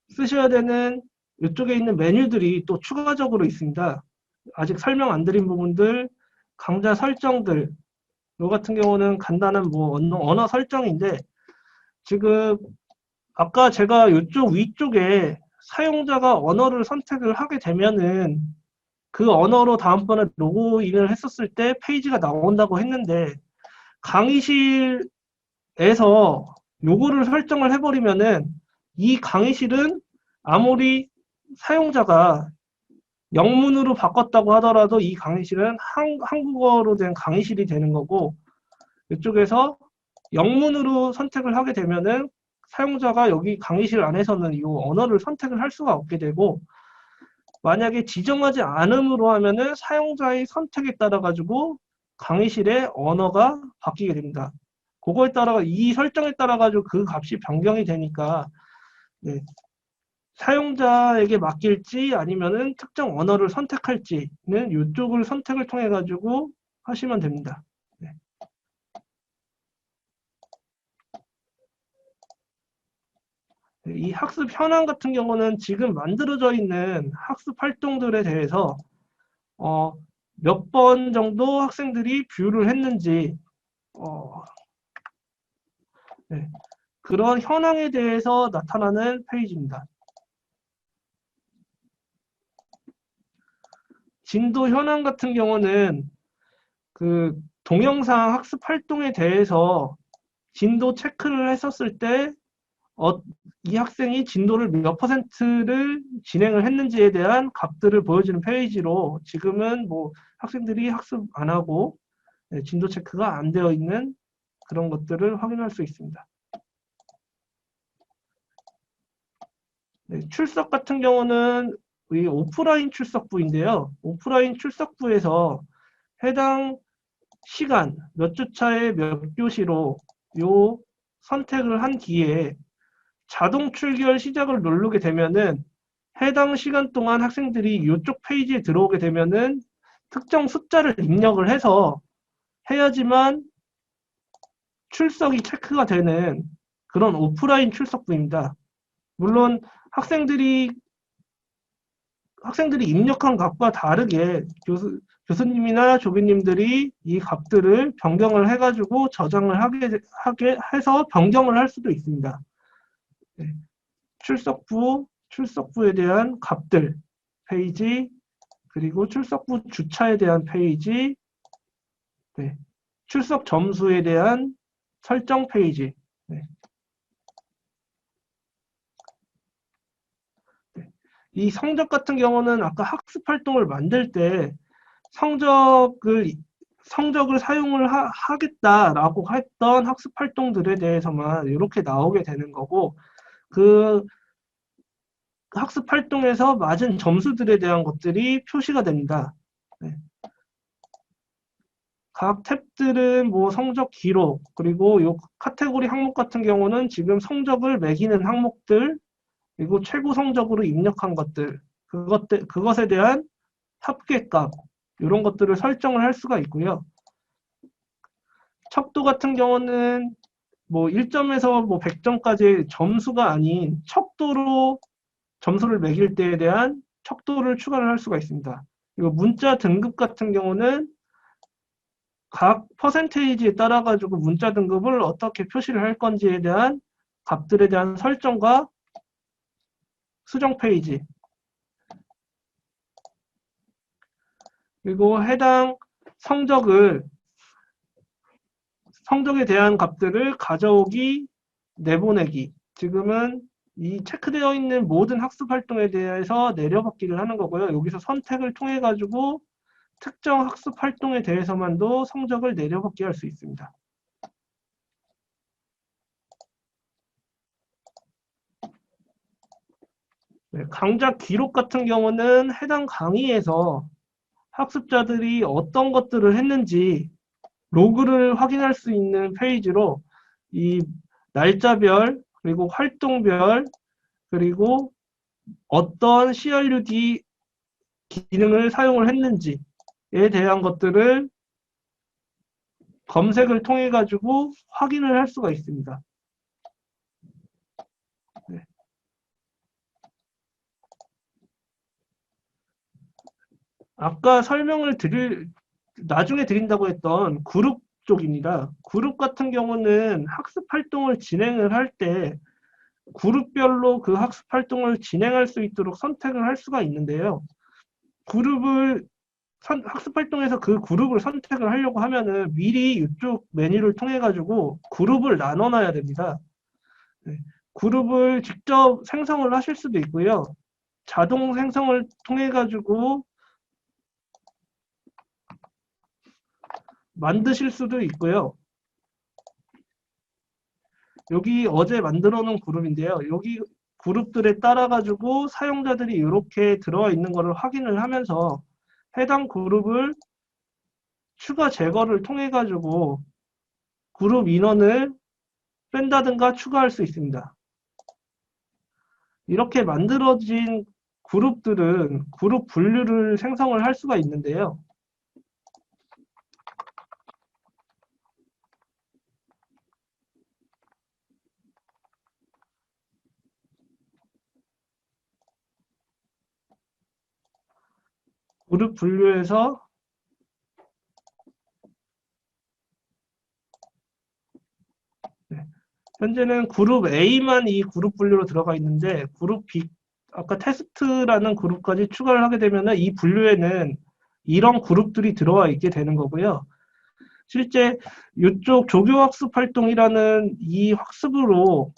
쓰셔야 되는 이쪽에 있는 메뉴들이 또 추가적으로 있습니다. 아직 설명 안 드린 부분들, 강좌 설정들, 요 같은 경우는 간단한 뭐 언어 설정인데 지금 아까 제가 이쪽 위쪽에 사용자가 언어를 선택을 하게 되면은 그 언어로 다음번에 로그인을 했었을 때 페이지가 나온다고 했는데 강의실에서 요거를 설정을 해버리면은 이 강의실은 아무리 사용자가 영문으로 바꿨다고 하더라도 이 강의실은 한국어로 된 강의실이 되는 거고 이쪽에서 영문으로 선택을 하게 되면은 사용자가 여기 강의실 안에서는 이 언어를 선택을 할 수가 없게 되고 만약에 지정하지 않음으로 하면은 사용자의 선택에 따라 가지고 강의실의 언어가 바뀌게 됩니다. 그거에 따라 이 설정에 따라 가지고 그 값이 변경이 되니까 네, 사용자에게 맡길지 아니면은 특정 언어를 선택할지는 이쪽을 선택을 통해 가지고 하시면 됩니다. 네. 이 학습 현황 같은 경우는 지금 만들어져 있는 학습 활동들에 대해서 몇 번 정도 학생들이 뷰를 했는지 네. 그런 현황에 대해서 나타나는 페이지입니다. 진도 현황 같은 경우는 그 동영상 학습 활동에 대해서 진도 체크를 했었을 때 이 학생이 진도를 몇 %를 진행을 했는지에 대한 값들을 보여주는 페이지로 지금은 뭐 학생들이 학습 안 하고 진도 체크가 안 되어 있는 그런 것들을 확인할 수 있습니다. 네, 출석 같은 경우는 이 오프라인 출석부인데요. 오프라인 출석부에서 해당 시간, 몇 주차에 몇 교시로 요 선택을 한 뒤에 자동 출결 시작을 누르게 되면은 해당 시간 동안 학생들이 이쪽 페이지에 들어오게 되면은 특정 숫자를 입력을 해서 해야지만 출석이 체크가 되는 그런 오프라인 출석부입니다. 물론 학생들이 입력한 값과 다르게 교수님이나 조교님들이 이 값들을 변경을 해가지고 저장을 하게 해서 변경을 할 수도 있습니다. 네. 출석부에 대한 값들 페이지, 그리고 출석부 주차에 대한 페이지, 네. 출석 점수에 대한 설정 페이지. 네. 네. 이 성적 같은 경우는 아까 학습 활동을 만들 때 성적을 사용을 하겠다라고 했던 학습 활동들에 대해서만 이렇게 나오게 되는 거고 그 학습 활동에서 맞은 점수들에 대한 것들이 표시가 됩니다. 네. 각 탭들은 뭐 성적 기록, 그리고 요 카테고리 항목 같은 경우는 지금 성적을 매기는 항목들, 그리고 최고 성적으로 입력한 것들, 그것에 대한 합계값, 이런 것들을 설정을 할 수가 있고요. 척도 같은 경우는 뭐 1점에서 뭐 100점까지 점수가 아닌 척도로 점수를 매길 때에 대한 척도를 추가를 할 수가 있습니다. 그리고 문자 등급 같은 경우는 각 퍼센테이지에 따라 가지고 문자 등급을 어떻게 표시를 할 건지에 대한 값들에 대한 설정과 수정 페이지, 그리고 해당 성적에 대한 값들을 가져오기, 내보내기. 지금은 이 체크되어 있는 모든 학습 활동에 대해서 내려받기를 하는 거고요. 여기서 선택을 통해 가지고 특정 학습 활동에 대해서만도 성적을 내려받게 할 수 있습니다. 네, 강좌 기록 같은 경우는 해당 강의에서 학습자들이 어떤 것들을 했는지 로그를 확인할 수 있는 페이지로 이 날짜별, 그리고 활동별, 그리고 어떤 CRUD 기능을 사용을 했는지에 대한 것들을 검색을 통해 가지고 확인을 할 수가 있습니다. 네. 아까 나중에 드린다고 했던 그룹 쪽입니다. 그룹 같은 경우는 학습 활동을 진행을 할 때 그룹별로 그 학습 활동을 진행할 수 있도록 선택을 할 수가 있는데요. 학습 활동에서 그 그룹을 선택을 하려고 하면은 미리 이쪽 메뉴를 통해 가지고 그룹을 나눠 놔야 됩니다. 네. 그룹을 직접 생성을 하실 수도 있고요. 자동 생성을 통해 가지고 만드실 수도 있고요. 여기 어제 만들어 놓은 그룹인데요. 여기 그룹들에 따라 가지고 사용자들이 이렇게 들어와 있는 것을 확인을 하면서 해당 그룹을 추가 제거를 통해 가지고 그룹 인원을 뺀다든가 추가할 수 있습니다. 이렇게 만들어진 그룹들은 그룹 분류를 생성을 할 수가 있는데요. 그룹 분류에서 현재는 그룹 A만 이 그룹 분류로 들어가 있는데 그룹 B, 아까 테스트라는 그룹까지 추가를 하게 되면 이 분류에는 이런 그룹들이 들어와 있게 되는 거고요. 실제 이쪽 조교학습 활동이라는 이 학습으로는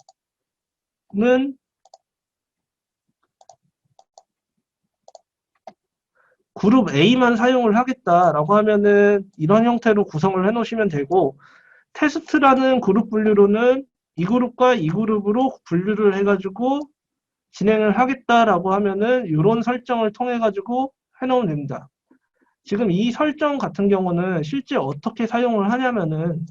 그룹 A만 사용을 하겠다라고 하면은 이런 형태로 구성을 해 놓으시면 되고, 테스트라는 그룹 분류로는 이 그룹과 이 그룹으로 분류를 해가지고 진행을 하겠다라고 하면은 이런 설정을 통해 가지고 해놓으면 됩니다. 지금 이 설정 같은 경우는 실제 어떻게 사용을 하냐면은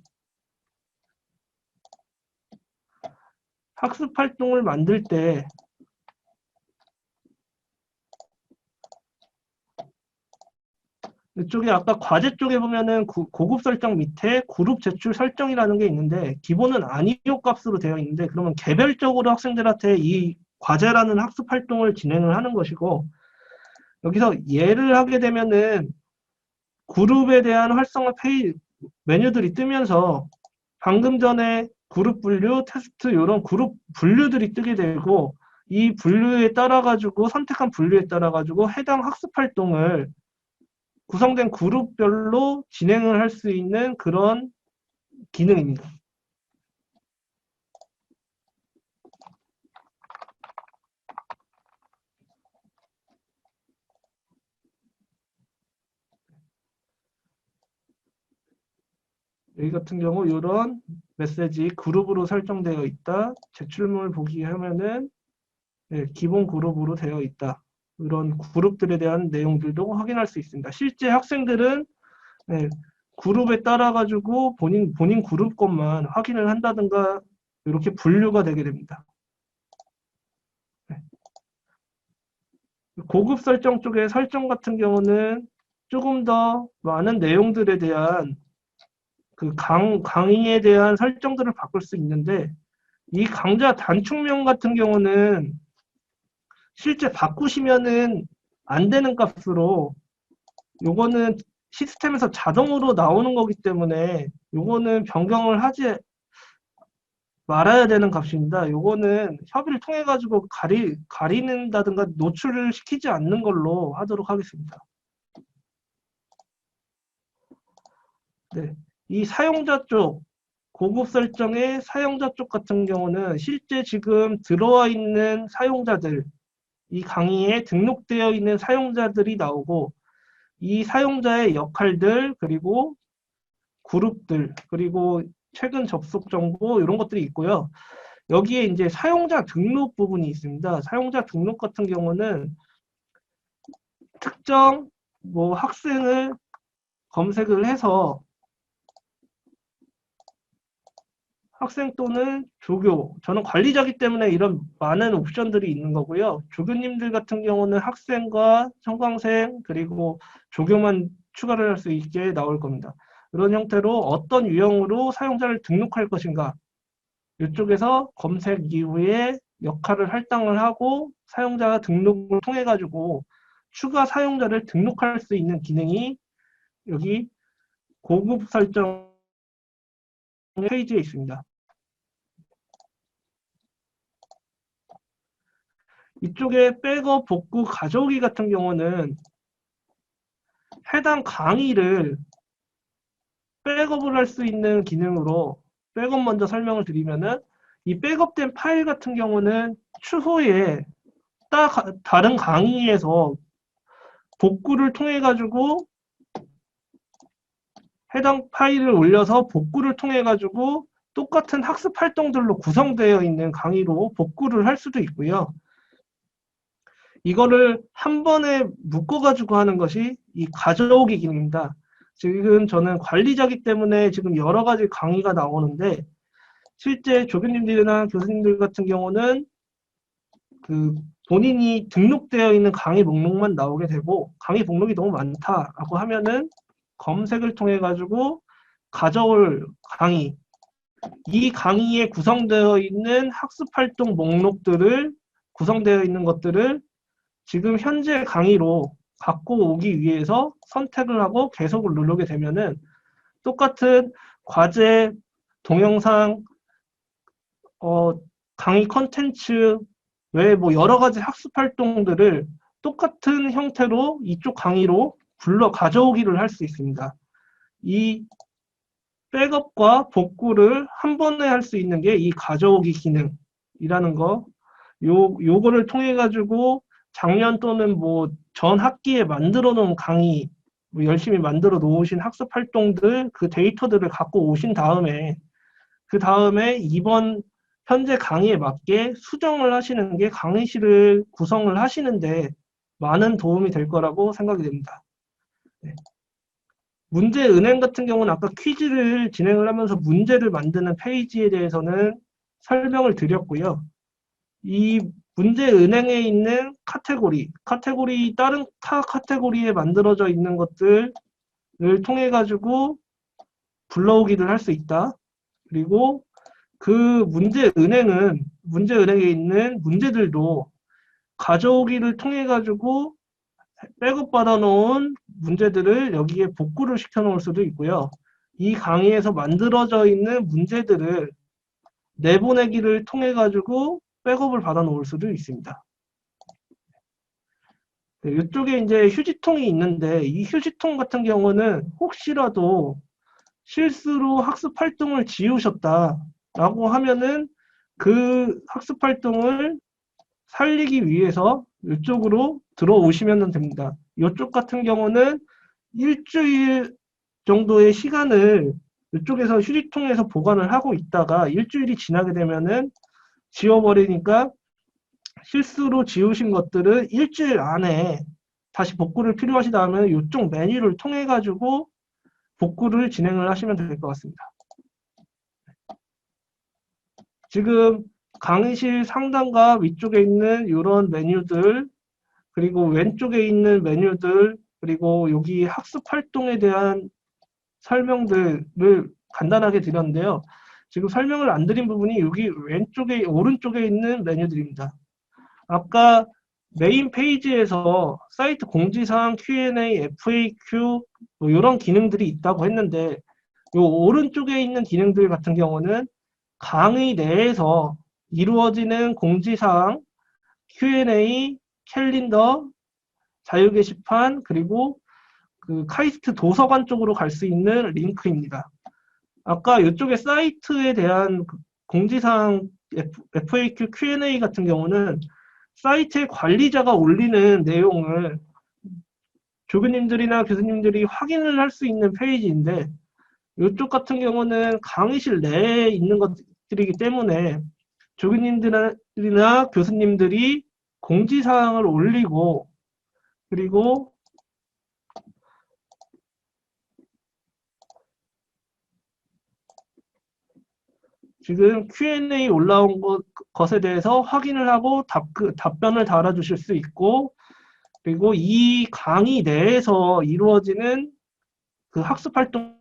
학습 활동을 만들 때 이쪽에 아까 과제 쪽에 보면은 고급 설정 밑에 그룹 제출 설정이라는 게 있는데 기본은 아니요 값으로 되어 있는데, 그러면 개별적으로 학생들한테 이 과제라는 학습 활동을 진행을 하는 것이고, 여기서 예를 하게 되면은 그룹에 대한 활성화 메뉴들이 뜨면서 방금 전에 그룹 분류, 테스트 이런 그룹 분류들이 뜨게 되고, 이 분류에 따라 가지고 선택한 분류에 따라 가지고 해당 학습 활동을 구성된 그룹별로 진행을 할 수 있는 그런 기능입니다. 여기 같은 경우 이런 메시지 그룹으로 설정되어 있다. 제출물 보기 하면은 기본 그룹으로 되어 있다. 이런 그룹들에 대한 내용들도 확인할 수 있습니다. 실제 학생들은 그룹에 따라 가지고 본인 그룹 것만 확인을 한다든가 이렇게 분류가 되게 됩니다. 고급 설정 쪽의 설정 같은 경우는 조금 더 많은 내용들에 대한 그 강의에 대한 설정들을 바꿀 수 있는데, 이 강좌 단축명 같은 경우는 실제 바꾸시면은 안 되는 값으로, 요거는 시스템에서 자동으로 나오는 거기 때문에 요거는 변경을 하지 말아야 되는 값입니다. 요거는 협의를 통해 가지고 가리는다든가 노출을 시키지 않는 걸로 하도록 하겠습니다. 네. 이 사용자 쪽, 고급 설정의 사용자 쪽 같은 경우는 실제 지금 들어와 있는 사용자들, 이 강의에 등록되어 있는 사용자들이 나오고, 이 사용자의 역할들, 그리고 그룹들, 그리고 최근 접속 정보 이런 것들이 있고요. 여기에 이제 사용자 등록 부분이 있습니다. 사용자 등록 같은 경우는 특정 학생을 검색을 해서 학생 또는 조교, 저는 관리자기 때문에 이런 많은 옵션들이 있는 거고요. 조교님들 같은 경우는 학생과 청강생 그리고 조교만 추가를 할 수 있게 나올 겁니다. 이런 형태로 어떤 유형으로 사용자를 등록할 것인가, 이쪽에서 검색 이후에 역할을 할당을 하고 사용자 등록을 통해 가지고 추가 사용자를 등록할 수 있는 기능이 여기 고급 설정 페이지에 있습니다. 이쪽에 백업, 복구, 가져오기 같은 경우는 해당 강의를 백업을 할 수 있는 기능으로 백업 먼저 설명을 드리면은 이 백업된 파일 같은 경우는 추후에 다른 강의에서 복구를 통해 가지고 해당 파일을 올려서 복구를 통해 가지고 똑같은 학습 활동들로 구성되어 있는 강의로 복구를 할 수도 있고요. 이거를 한 번에 묶어가지고 하는 것이 이 가져오기 기능입니다. 지금 저는 관리자이기 때문에 지금 여러 가지 강의가 나오는데 실제 조교님들이나 교수님들 같은 경우는 그 본인이 등록되어 있는 강의 목록만 나오게 되고 강의 목록이 너무 많다라고 하면은 검색을 통해 가지고 가져올 강의, 이 강의에 구성되어 있는 학습 활동 목록들을 구성되어 있는 것들을 지금 현재 강의로 갖고 오기 위해서 선택을 하고 계속을 누르게 되면은 똑같은 과제, 동영상, 강의 컨텐츠 외에 뭐 여러 가지 학습 활동들을 똑같은 형태로 이쪽 강의로 불러 가져오기를 할 수 있습니다. 이 백업과 복구를 한 번에 할 수 있는 게 이 가져오기 기능이라는 거. 요거를 통해 가지고 작년 또는 뭐 전 학기에 만들어 놓은 강의, 뭐 열심히 만들어 놓으신 학습 활동들, 그 데이터들을 갖고 오신 다음에, 그 다음에 이번 현재 강의에 맞게 수정을 하시는 게 강의실을 구성을 하시는데 많은 도움이 될 거라고 생각이 됩니다. 네. 문제 은행 같은 경우는 아까 퀴즈를 진행을 하면서 문제를 만드는 페이지에 대해서는 설명을 드렸고요. 이 문제 은행에 있는 카테고리, 다른 카테고리에 만들어져 있는 것들을 통해 가지고 불러오기를 할 수 있다. 그리고 그 문제 은행에 있는 문제들도 가져오기를 통해 가지고 백업 받아 놓은 문제들을 여기에 복구를 시켜 놓을 수도 있고요. 이 강의에서 만들어져 있는 문제들을 내보내기를 통해 가지고 백업을 받아 놓을 수도 있습니다. 네, 이쪽에 이제 휴지통이 있는데 이 휴지통 같은 경우는 혹시라도 실수로 학습 활동을 지우셨다라고 하면은 그 학습 활동을 살리기 위해서 이쪽으로 들어오시면 됩니다. 이쪽 같은 경우는 일주일 정도의 시간을 이쪽에서 휴지통에서 보관을 하고 있다가 일주일이 지나게 되면은 지워버리니까 실수로 지우신 것들을 일주일 안에 다시 복구를 필요하시다면 이쪽 메뉴를 통해 가지고 복구를 진행을 하시면 될 것 같습니다. 지금 강의실 상단과 위쪽에 있는 이런 메뉴들, 그리고 왼쪽에 있는 메뉴들, 그리고 여기 학습 활동에 대한 설명들을 간단하게 드렸는데요. 지금 설명을 안 드린 부분이 여기 오른쪽에 있는 메뉴들입니다. 아까 메인 페이지에서 사이트 공지사항, Q&A, FAQ 뭐 이런 기능들이 있다고 했는데 이 오른쪽에 있는 기능들 같은 경우는 강의 내에서 이루어지는 공지사항, Q&A, 캘린더, 자유 게시판, 그리고 그 카이스트 도서관 쪽으로 갈 수 있는 링크입니다. 아까 이쪽에 사이트에 대한 공지사항 FAQ, Q&A 같은 경우는 사이트의 관리자가 올리는 내용을 조교님들이나 교수님들이 확인을 할 수 있는 페이지인데 이쪽 같은 경우는 강의실 내에 있는 것들이기 때문에 조교님들이나 교수님들이 공지사항을 올리고 그리고 지금 Q&A 올라온 것에 대해서 확인을 하고 답변을 달아주실 수 있고 그리고 이 강의 내에서 이루어지는 그 학습 활동을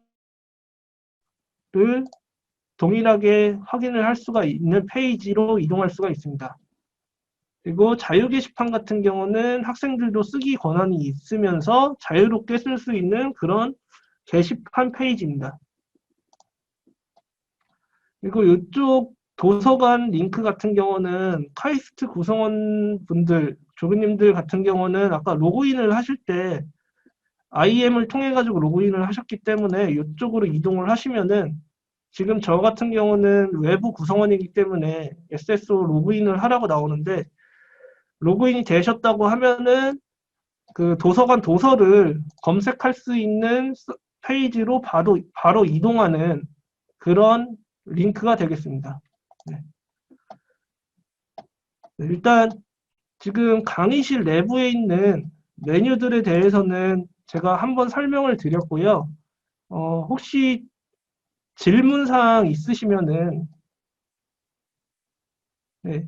동일하게 확인을 할 수가 있는 페이지로 이동할 수가 있습니다. 그리고 자유 게시판 같은 경우는 학생들도 쓰기 권한이 있으면서 자유롭게 쓸 수 있는 그런 게시판 페이지입니다. 그리고 이쪽 도서관 링크 같은 경우는 카이스트 구성원분들, 조교님들 같은 경우는 아까 로그인을 하실 때 IM을 통해 가지고 로그인을 하셨기 때문에 이쪽으로 이동을 하시면은 지금 저 같은 경우는 외부 구성원이기 때문에 SSO 로그인을 하라고 나오는데 로그인이 되셨다고 하면은 그 도서관 도서를 검색할 수 있는 페이지로 바로 이동하는 그런 링크가 되겠습니다. 네. 일단 지금 강의실 내부에 있는 메뉴들에 대해서는 제가 한번 설명을 드렸고요. 혹시 질문사항 있으시면은 네,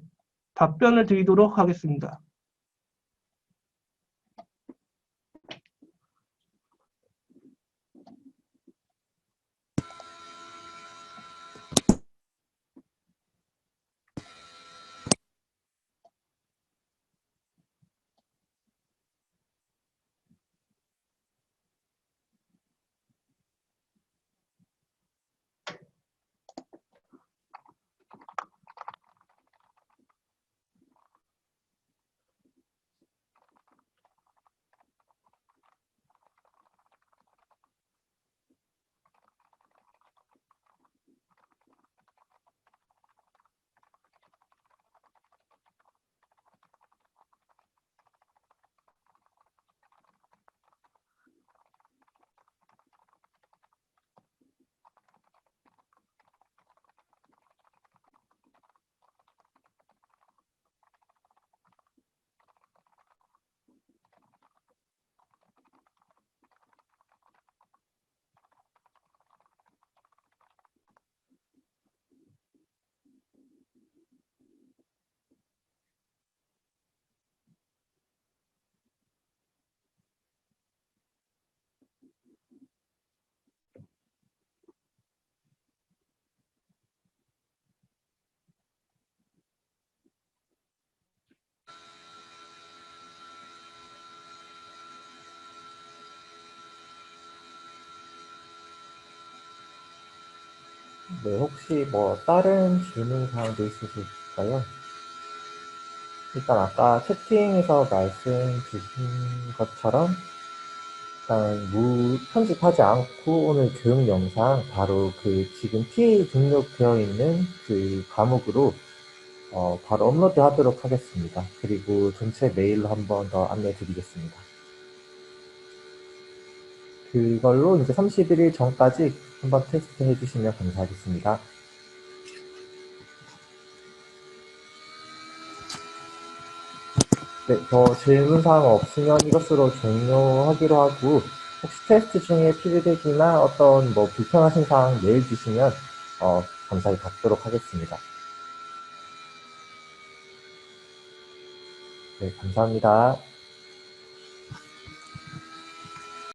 답변을 드리도록 하겠습니다. 네, 혹시 뭐 다른 질문 사항도 있으실까요? 일단 아까 채팅에서 말씀 주신 것처럼 일단 편집하지 않고 오늘 교육 영상 바로 그 지금 TA 등록되어 있는 그 과목으로 바로 업로드 하도록 하겠습니다. 그리고 전체 메일로 한 번 더 안내 드리겠습니다. 그걸로 이제 31일 전까지 한번 테스트 해주시면 감사하겠습니다. 네, 더 질문사항 없으면 이것으로 종료하기로 하고, 혹시 테스트 중에 피드백이나 어떤 뭐 불편하신 사항 메일 주시면, 감사히 받도록 하겠습니다. 네, 감사합니다.